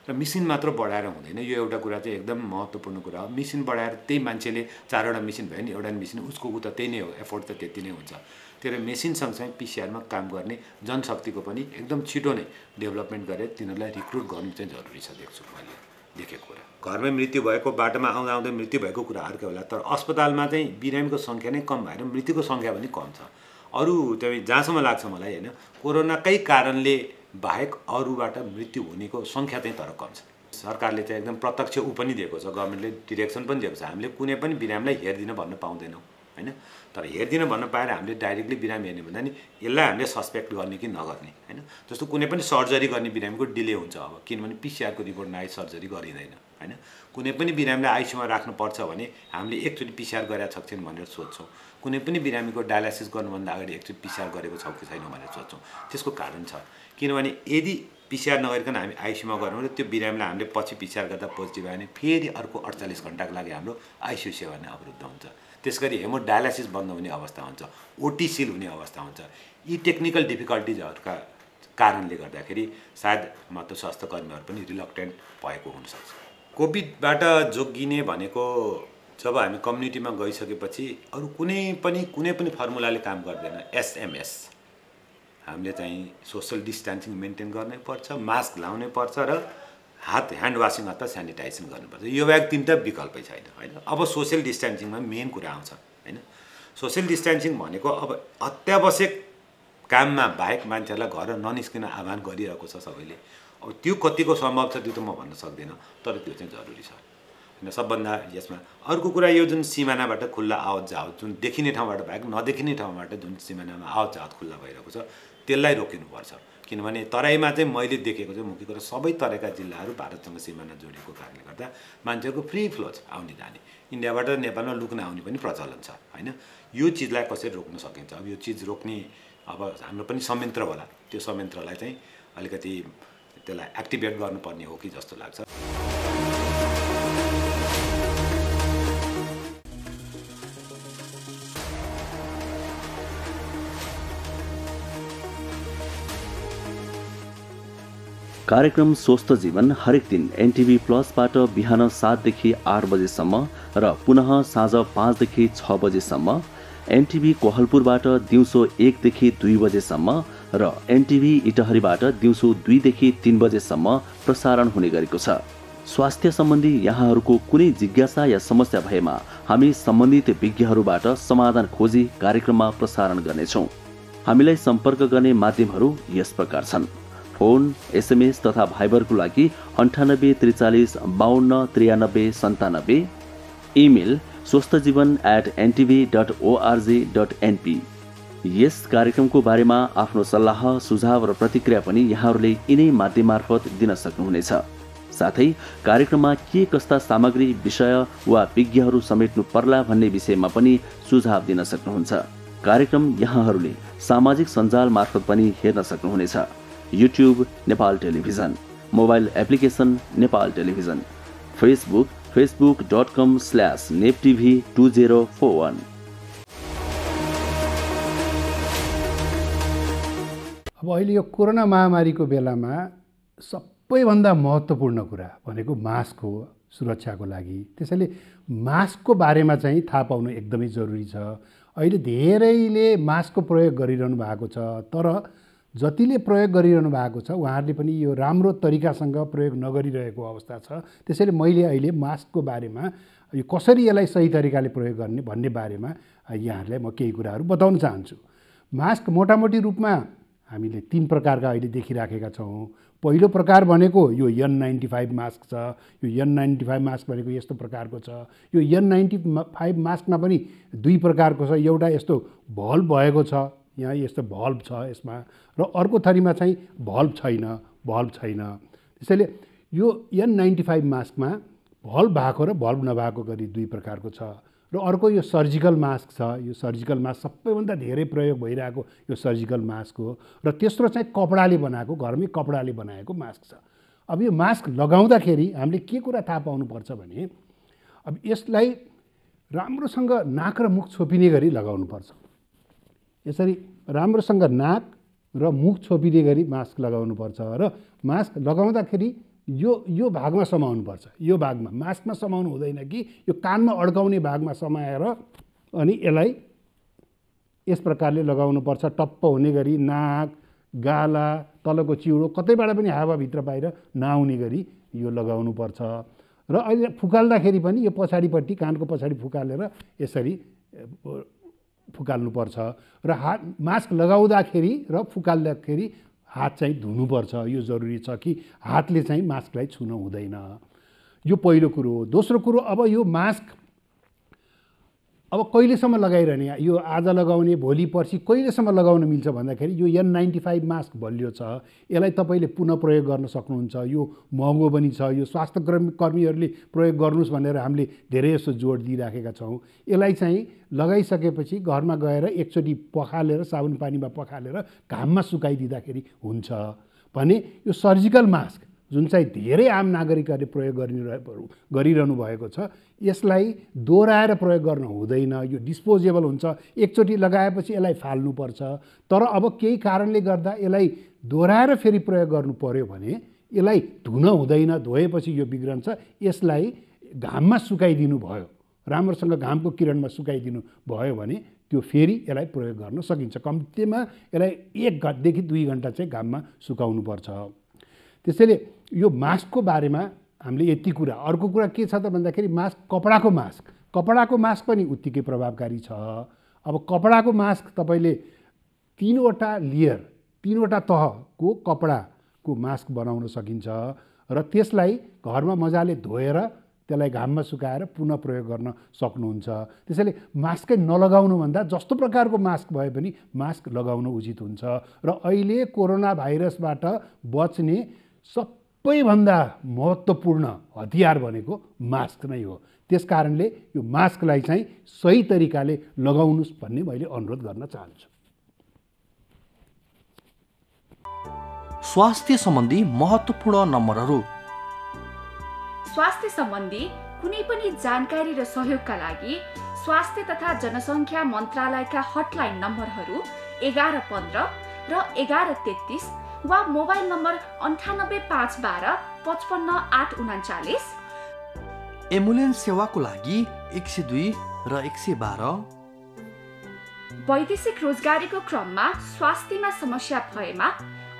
र मेसिन मात्र बढाएर हुँदैन। यो एउटा कुरा चाहिँ एकदम महत्त्वपूर्ण कुरा हो। मेसिन बढाएर त्यही मान्छेले 4वटा मेसिन भयो नि, एउटा मेसिन उसको उ त त्यही नै हो, एफोर्ट त त्यति नै हुन्छ। त्यही भएर मेसिन सँगसँगै पिसिआरमा काम गर्ने जनशक्तिको पनि एकदम छिटो नै डेभलपमेन्ट गरेर तिनीहरूलाई रिक्रुट गर्नु चाहिँ जरुरी छ देख्छु मैले देखेको कुरा। घरमै मृत्यु भएको, बाटोमा आउँदा आउँदै मृत्यु भएको कुरा अर्कै होला, तर अस्पतालमा चाहिँ बिरामीको सङ्ख्या नै कम भएर मृत्युको सङ्ख्या पनि कम छ। अरू चाहिँ जहाँसम्म लाग्छ मलाई होइन, कोरोनाकै कारणले बाहेक अरूबाट मृत्यु हुनेको सङ्ख्या चाहिँ तर कम छ। सरकारले चाहिँ एकदम प्रत्यक्ष ऊ पनि दिएको छ, गभर्मेन्टले डिरेक्सन पनि दिएको छ। हामीले कुनै पनि बिरामीलाई हेरिदिन भन्न पाउँदैनौँ होइन, तर हेरिदिन भन्न पाएर हामीले डाइरेक्टली बिरामी हेर्ने भन्दा नि यसलाई हामीले सस्पेक्ट गर्ने कि नगर्ने होइन। जस्तो कुनै पनि सर्जरी गर्ने बिरामीको डिले हुन्छ अब, किनभने पिसिआरको रिपोर्ट नआए सर्जरी गरिँदैन होइन। कुनै पनि बिरामीलाई आइसियुमा राख्नुपर्छ भने हामीले एकचोटि पिसिआर गरेका छ कि छैन भनेर सोध्छौँ। कुनै पनि बिरामीको डायलासिस गर्नुभन्दा अगाडि एकचोटि पिसिआर गरेको छ कि छैन भनेर सोध्छौँ। त्यसको कारण छ किनभने यदि पिसिआर नगरिकन हामी आइसियुमा गऱ्यौँ भने त्यो बिरामीलाई हामीले पछि पिसिआर गर्दा पोजिटिभ आयो भने फेरि अर्को 48 घन्टाको लागि हाम्रो आइसियु सेवा नै अवरुद्ध हुन्छ। त्यसगरी हेमोडायलासिस बन्द हुने अवस्था हुन्छ, ओटी सिल हुने अवस्था हुन्छ। यी टेक्निकल डिफिकल्टिजहरूका कारणले गर्दाखेरि सायद मात्र स्वास्थ्य कर्मीहरू पनि रिलक्टेन्ट भएको हुनसक्छ। कोभिडबाट जोगिने भनेको जब हामी कम्युनिटीमा गइसकेपछि अरू कुनै पनि फर्मुलाले काम गर्दैन। एसएमएस हामीले चाहिँ सोसल डिस्टेन्सिङ मेन्टेन गर्नै पर्छ, मास्क लाउनै पर्छ र ह्यान्ड वासिङ अथवा सेनिटाइजेसन गर्नुपर्छ। यो बाहेक तिनवटा विकल्पै छैन होइन। अब सोसियल डिस्टेन्सिङमा मेन कुरा आउँछ होइन। सोसियल डिस्टेन्सिङ भनेको अब अत्यावश्यक काममा बाहेक मान्छेहरूलाई घर ननिस्किन आह्वान गरिरहेको छ सबैले। अब त्यो कतिको सम्भव छ त्यो त म भन्न सक्दिनँ, तर त्यो चाहिँ जरुरी छ होइन। सबभन्दा यसमा अर्को कुरा यो जुन सिमानाबाट खुल्ला आवत जावत, जुन देखिने ठाउँबाट बाहेक नदेखिने ठाउँबाट जुन सिमानामा आवत जावत खुल्ला भइरहेको छ त्यसलाई रोकिनुपर्छ। किनभने तराईमा चाहिँ मैले देखेको चाहिँ मुख्य कुरा सबै तराईका जिल्लाहरू भारतसँग सिमाना जोडिएको कारणले गर्दा मान्छेहरूको फ्री फ्लो छ आउने जाने। इन्डियाबाट नेपालमा लुक्न आउने पनि प्रचलन छ होइन। यो चिजलाई कसरी रोक्न सकिन्छ? अब यो चिज रोक्ने अब हाम्रो पनि संयन्त्र होला, त्यो संयन्त्रलाई चाहिँ अलिकति त्यसलाई एक्टिभेट गर्नुपर्ने हो कि जस्तो लाग्छ। कार्यक्रम स्वस्थ जीवन हरेक दिन एनटिभी प्लसबाट बिहान 7 देखि 8 बजेसम्म र पुनः साँझ 5 देखि 6 बजेसम्म, एनटिभी कोहलपुरबाट दिउँसो 1 देखि 2 बजेसम्म र एनटिभी इटहरीबाट दिउँसो 2 देखि 3 बजेसम्म प्रसारण हुने गरेको छ। स्वास्थ्य सम्बन्धी यहाँहरूको कुनै जिज्ञासा या समस्या भएमा हामी सम्बन्धित विज्ञहरूबाट समाधान खोजी कार्यक्रममा प्रसारण गर्नेछौँ। हामीलाई सम्पर्क गर्ने माध्यमहरू यस प्रकार छन्: फोन, एसएमएस तथा भाइबरको लागि 98 43 52 93 97, इमेल swasthjivan@ntv.org.np। यस कार्यक्रमको बारेमा आफ्नो सल्लाह, सुझाव र प्रतिक्रिया पनि यहाँहरूले यिनै माध्यम मार्फत दिन सक्नुहुनेछ। साथै कार्यक्रममा के कस्ता सामग्री, विषय वा विज्ञहरू समेट्नु पर्ला भन्ने विषयमा पनि सुझाव दिन सक्नुहुन्छ। कार्यक्रम यहाँहरूले सामाजिक सञ्जाल मार्फत पनि हेर्न सक्नुहुनेछ। YouTube Nepal television, mobile application Nepal television, Facebook facebook.com/neptv2041। अब अहिले यो कोरोना महामारीको बेलामा सबैभन्दा महत्त्वपूर्ण कुरा भनेको मास्क हो सुरक्षाको लागि। त्यसैले मास्कको बारेमा चाहिँ थाहा पाउनु एकदमै जरुरी छ। अहिले धेरैले मास्कको प्रयोग गरिरहनु भएको छ, तर जतिले प्रयोग गरिरहनु भएको छ उहाँहरूले पनि यो राम्रो तरिकासँग प्रयोग नगरिरहेको अवस्था छ। त्यसैले मैले अहिले मास्कको बारेमा यो कसरी यसलाई सही तरिकाले प्रयोग गर्ने भन्ने बारेमा यहाँहरूलाई म केही कुराहरू बताउन चाहन्छु। मास्क मोटामोटी रूपमा हामीले 3 प्रकारका अहिले देखिराखेका छौँ। पहिलो प्रकार भनेको यो N95 मास्क छ। यो N95 मास्क भनेको यस्तो प्रकारको छ। यो N95 मास्कमा पनि 2 प्रकारको छ। एउटा यस्तो भल्भ भएको छ, यहाँ यस्तो भल्भ छ यसमा, र अर्को थरीमा चाहिँ भल्भ छैन। त्यसैले यो N95 मास्कमा भल्भ भएको र भल्भ नभएको गरी 2 प्रकारको छ। र अर्को यो सर्जिकल मास्क छ। यो सर्जिकल मास्क सबैभन्दा धेरै प्रयोग भइरहेको यो सर्जिकल मास्क हो। र तेस्रो चाहिँ कपडाले बनाएको, घरमै कपडाले बनाएको मास्क छ। अब यो मास्क लगाउँदाखेरि हामीले के कुरा थाहा पाउनुपर्छ भने अब यसलाई राम्रोसँग नाक र मुख छोपिने गरी लगाउनुपर्छ। यसरी राम्रोसँग नाक र मुख छोपिने गरी मास्क लगाउनुपर्छ र मास्क लगाउँदाखेरि यो भागमा समाउनुपर्छ। यो भागमा मास्कमा समाउनु हुँदैन कि यो कानमा अड्काउने भागमा समाएर अनि यसलाई यस प्रकारले लगाउनुपर्छ। टप्प हुने गरी नाक, गाला, तलको चिउरो कतैबाट पनि हावाभित्र बाहिर नआउने गरी यो लगाउनुपर्छ। र अहिले फुकाल्दाखेरि पनि यो पछाडिपट्टि कानको पछाडि फुकालेर यसरी फुकाल्नुपर्छ। र मास्क लगाउँदाखेरि र फुकाल्दाखेरि हात चाहिँ धुनुपर्छ। यो जरुरी छ कि हातले चाहिँ मास्कलाई छुन हुँदैन। यो पहिलो कुरो हो। दोस्रो कुरो, अब यो मास्क अब कहिलेसम्म लगाइरहने, यो आज लगाउने भोलि पर्सि कहिलेसम्म लगाउन मिल्छ भन्दाखेरि यो N95 मास्क बलियो छ। यसलाई तपाईँले पुनः प्रयोग गर्न सक्नुहुन्छ। यो महँगो पनि छ। यो स्वास्थ्य कर्मीहरूले प्रयोग गर्नुहोस् भनेर हामीले धेरै जस्तो जोड दिइराखेका छौँ। यसलाई चाहिँ लगाइसकेपछि घरमा गएर एकचोटि पखालेर साबुन पानीमा पखालेर घाममा सुकाइदिँदाखेरि हुन्छ भने यो सर्जिकल मास्क जुन चाहिँ धेरै आम नागरिकहरूले प्रयोग गरिरहनु भएको छ यसलाई दोहोऱ्याएर प्रयोग गर्न हुँदैन। यो डिस्पोजेबल हुन्छ। एकचोटि लगाएपछि यसलाई फाल्नुपर्छ। तर अब केही कारणले गर्दा यसलाई दोहोऱ्याएर फेरि प्रयोग गर्नु पर्यो भने यसलाई धुन हुँदैन। धोएपछि यो बिग्रन्छ। यसलाई घाममा सुकाइदिनु भयो, राम्रोसँग घामको किरणमा सुकाइदिनु भयो भने त्यो फेरि यसलाई प्रयोग गर्न सकिन्छ। कम्तीमा यसलाई 1 देखि 2 घन्टा चाहिँ घाममा सुकाउनुपर्छ। त्यसैले यो मास्कको बारेमा हामीले यति कुरा। अर्को कुरा के छ त भन्दाखेरि मास्क, कपडाको मास्क पनि उत्तिकै प्रभावकारी छ। अब कपडाको मास्क तपाईँले 3वटा लेयर, 3वटा तहको कपडाको मास्क बनाउन सकिन्छ र त्यसलाई घरमा मजाले धोएर त्यसलाई घाममा सुकाएर पुनः प्रयोग गर्न सक्नुहुन्छ। त्यसैले मास्कै नलगाउनुभन्दा जस्तो प्रकारको मास्क भए पनि मास्क लगाउन उचित हुन्छ। र अहिले कोरोना भाइरसबाट बच्ने सबैभन्दा महत्त्वपूर्ण हतियार भनेको मास्क नै हो। त्यस कारणले यो मास्कलाई चाहिँ सही तरिकाले लगाउनुहोस् भन्ने मैले अनुरोध गर्न चाहन्छु। स्वास्थ्य सम्बन्धी महत्त्वपूर्ण नम्बरहरू। स्वास्थ्य सम्बन्धी कुनै पनि जानकारी र सहयोगका लागि स्वास्थ्य तथा जनसङ्ख्या मन्त्रालयका हटलाइन नम्बरहरू 1115 र 1133 वा मोबाइल नम्बर 98512 55839। एम्बुलेन्स सेवाको लागि 102 र 112। वैदेशिक रोजगारीको क्रममा स्वास्थ्यमा समस्या भएमा,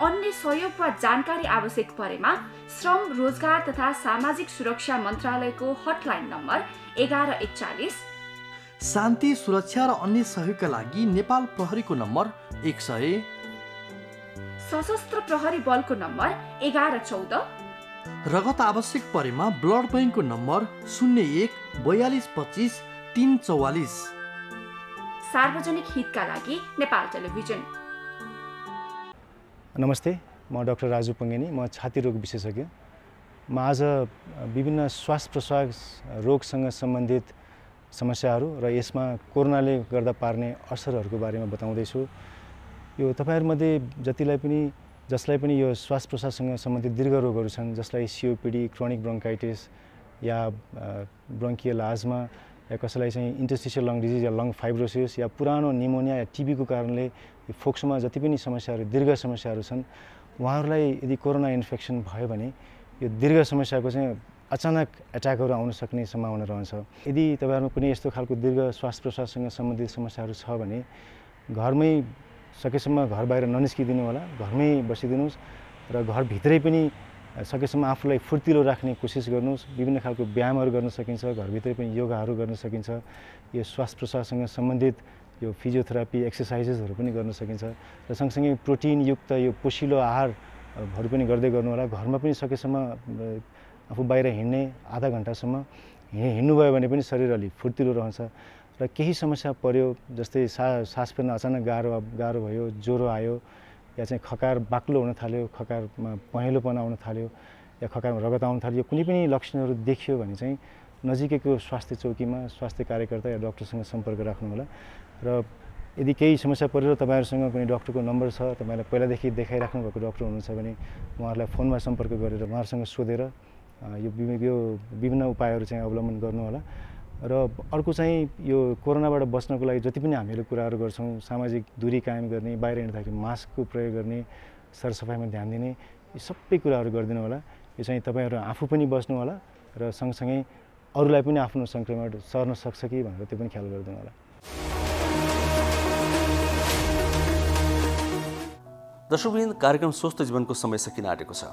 अन्य सहयोग वा जानकारी आवश्यक परेमा श्रम, रोजगार तथा सामाजिक सुरक्षा मन्त्रालयको हटलाइन नम्बर 1141। शान्ति, सुरक्षा र अन्य सहयोगका लागि नेपाल प्रहरीको नम्बर 100। सशस्त्र प्रहरी बलको नम्बर 1114। रगत आवश्यक परेमा ब्लड बैंकको नम्बर 01 42 25 344। सार्वजनिक हितका लागि नेपाल टेलिभिजन। नमस्ते, म डाक्टर राजु पङ्गेनी, म छाती रोग विशेषज्ञ। म आज विभिन्न श्वास प्रश्वास रोगसँग सम्बन्धित समस्याहरू र यसमा कोरोनाले गर्दा पार्ने असरहरूको बारेमा बताउँदैछु। यो तपाईहरुमध्ये जसलाई पनि यो श्वास प्रश्वाससँग सम्बन्धित दीर्घ रोगहरू छन्, जसलाई COPD, क्रोनिक ब्रोन्काइटिस या ब्रोन्कियल आज्मा, या कसैलाई चाहिँ इन्टरस्टिशियल लङ डिजिज या लङ फाइब्रोसिस या पुरानो निमोनिया या टिबीको कारणले फोक्सोमा जति पनि समस्याहरू, दीर्घ समस्याहरू छन्, उहाँहरूलाई यदि कोरोना इन्फेक्सन भयो भने यो दीर्घ समस्याको चाहिँ अचानक एट्याकहरू आउन सक्ने सम्भावना रहन्छ। यदि तपाईहरुमा कुनै यस्तो खालको दीर्घ श्वास प्रश्वाससँग सम्बन्धित समस्याहरू छ भने घरमै सकेसम्म घर बाहिर ननिस्किदिनु होला, घरमै बसिदिनुहोस् र घरभित्रै पनि सकेसम्म आफूलाई फुर्तिलो राख्ने कोसिस गर्नुहोस्। विभिन्न खालको व्यायामहरू गर्न सकिन्छ, घरभित्रै पनि योगाहरू गर्न सकिन्छ। यो श्वास प्रश्वाससँग सम्बन्धित यो फिजियोथेरापी एक्सर्साइजेसहरू पनि गर्न सकिन्छ र सँगसँगै प्रोटिनयुक्त यो पोषिलो आहारहरू पनि गर्दै गर्नु होला। घरमा पनि सकेसम्म आफू बाहिर हिँड्ने आधा घन्टासम्म हिँड्नुभयो भने पनि शरीर अलि फुर्तिलो रहन्छ र केही समस्या पर्यो जस्तै सास फेर्न अचानक गाह्रो भयो, ज्वरो आयो या चाहिँ खकार बाक्लो हुन थाल्यो, खकारमा पहेँलोपना आउन थाल्यो या खकारमा रगत आउन थाल्यो, कुनै पनि लक्षणहरू देखियो भने चाहिँ नजिकैको स्वास्थ्य चौकीमा स्वास्थ्य कार्यकर्ता या डाक्टरसँग सम्पर्क राख्नुहोला। र यदि केही समस्या परेर तपाईँहरूसँग कुनै डाक्टरको नम्बर छ, तपाईँलाई पहिलादेखि देखाइराख्नु भएको डाक्टर हुनुहुन्छ भने उहाँहरूलाई फोनमा सम्पर्क गरेर उहाँहरूसँग सोधेर यो विभिन्न उपायहरू चाहिँ अवलम्बन गर्नुहोला। र अर्को चाहिँ यो कोरोनाबाट बच्नको लागि जति पनि हामीहरू कुराहरू गर्छौँ, सामाजिक दूरी कायम गर्ने, बाहिर हिँड्दाखेरि मास्कको प्रयोग गर्ने, सरसफाइमा ध्यान दिने, यी सबै कुराहरू गरिदिनु होला। यो चाहिँ तपाईँहरू आफू पनि बस्नु होला र सँगसँगै अरूलाई पनि आफ्नो सङ्क्रमण सर्न सक्छ कि भनेर त्यो पनि ख्याल गरिदिनु होला। दर्शकवृन्द, कार्यक्रम स्वस्थ जीवनको समय सकिन आँटेको छ।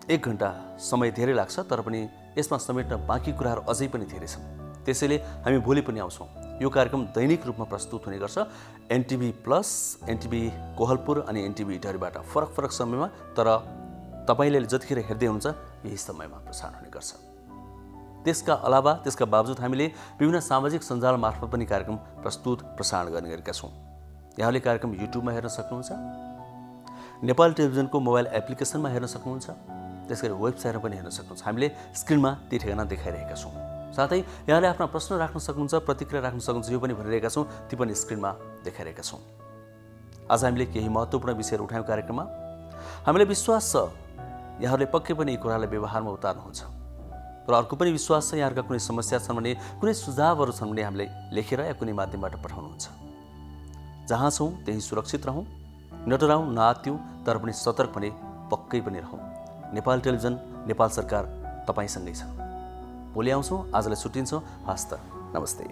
1 घण्टा समय धेरै लाग्छ, तर पनि यसमा समेट्न बाँकी कुराहरू अझै पनि धेरै छन्। त्यसैले हामी भोलि पनि आउँछौँ। यो कार्यक्रम दैनिक रूपमा प्रस्तुत हुने गर्छ एनटिभी प्लस, एनटिभी कोहलपुर अनि एनटिभी इटहरीबाट फरक फरक समयमा, तर तपाईँले जतिखेर हेर्दै हुनुहुन्छ यही समयमा प्रसारण हुने गर्छ। त्यसका बावजुद हामीले विभिन्न सामाजिक सञ्जाल मार्फत पनि कार्यक्रम प्रस्तुत प्रसारण गर्ने गरेका छौँ। यहाँले कार्यक्रम युट्युबमा हेर्न सक्नुहुन्छ, नेपाल टेलिभिजनको मोबाइल एप्लिकेसनमा हेर्न सक्नुहुन्छ, त्यसगरी वेबसाइटमा पनि हेर्न सक्नुहुन्छ। हामीले स्क्रिनमा ती ठेगाना देखाइरहेका छौँ। साथै यहाँले आफ्ना प्रश्न राख्न सक्नुहुन्छ, प्रतिक्रिया राख्न सक्नुहुन्छ, यो पनि भनिरहेका छौँ, ती पनि स्क्रिनमा देखाइरहेका छौँ। आज हामीले केही महत्त्वपूर्ण विषयहरू उठायौँ कार्यक्रममा। हामीलाई विश्वास छ यहाँहरूले पक्कै पनि यी कुरालाई व्यवहारमा उतार्नुहुन्छ र अर्को पनि विश्वास छ यहाँहरूका कुनै समस्या छन् भने, कुनै सुझावहरू छन् भने हामीलाई लेखेर या कुनै माध्यमबाट पठाउनुहुन्छ। जहाँ छौँ त्यहीँ सुरक्षित रहौँ, नडराउँ, नआत्तियौँ, तर पनि सतर्क भने पक्कै पनि रहौँ। नेपाल टेलिभिजन, नेपाल सरकार तपाईँसँगै छ। भोलि आउँछौँ, आजलाई छुट्टिन्छौँ। हस्त, नमस्ते।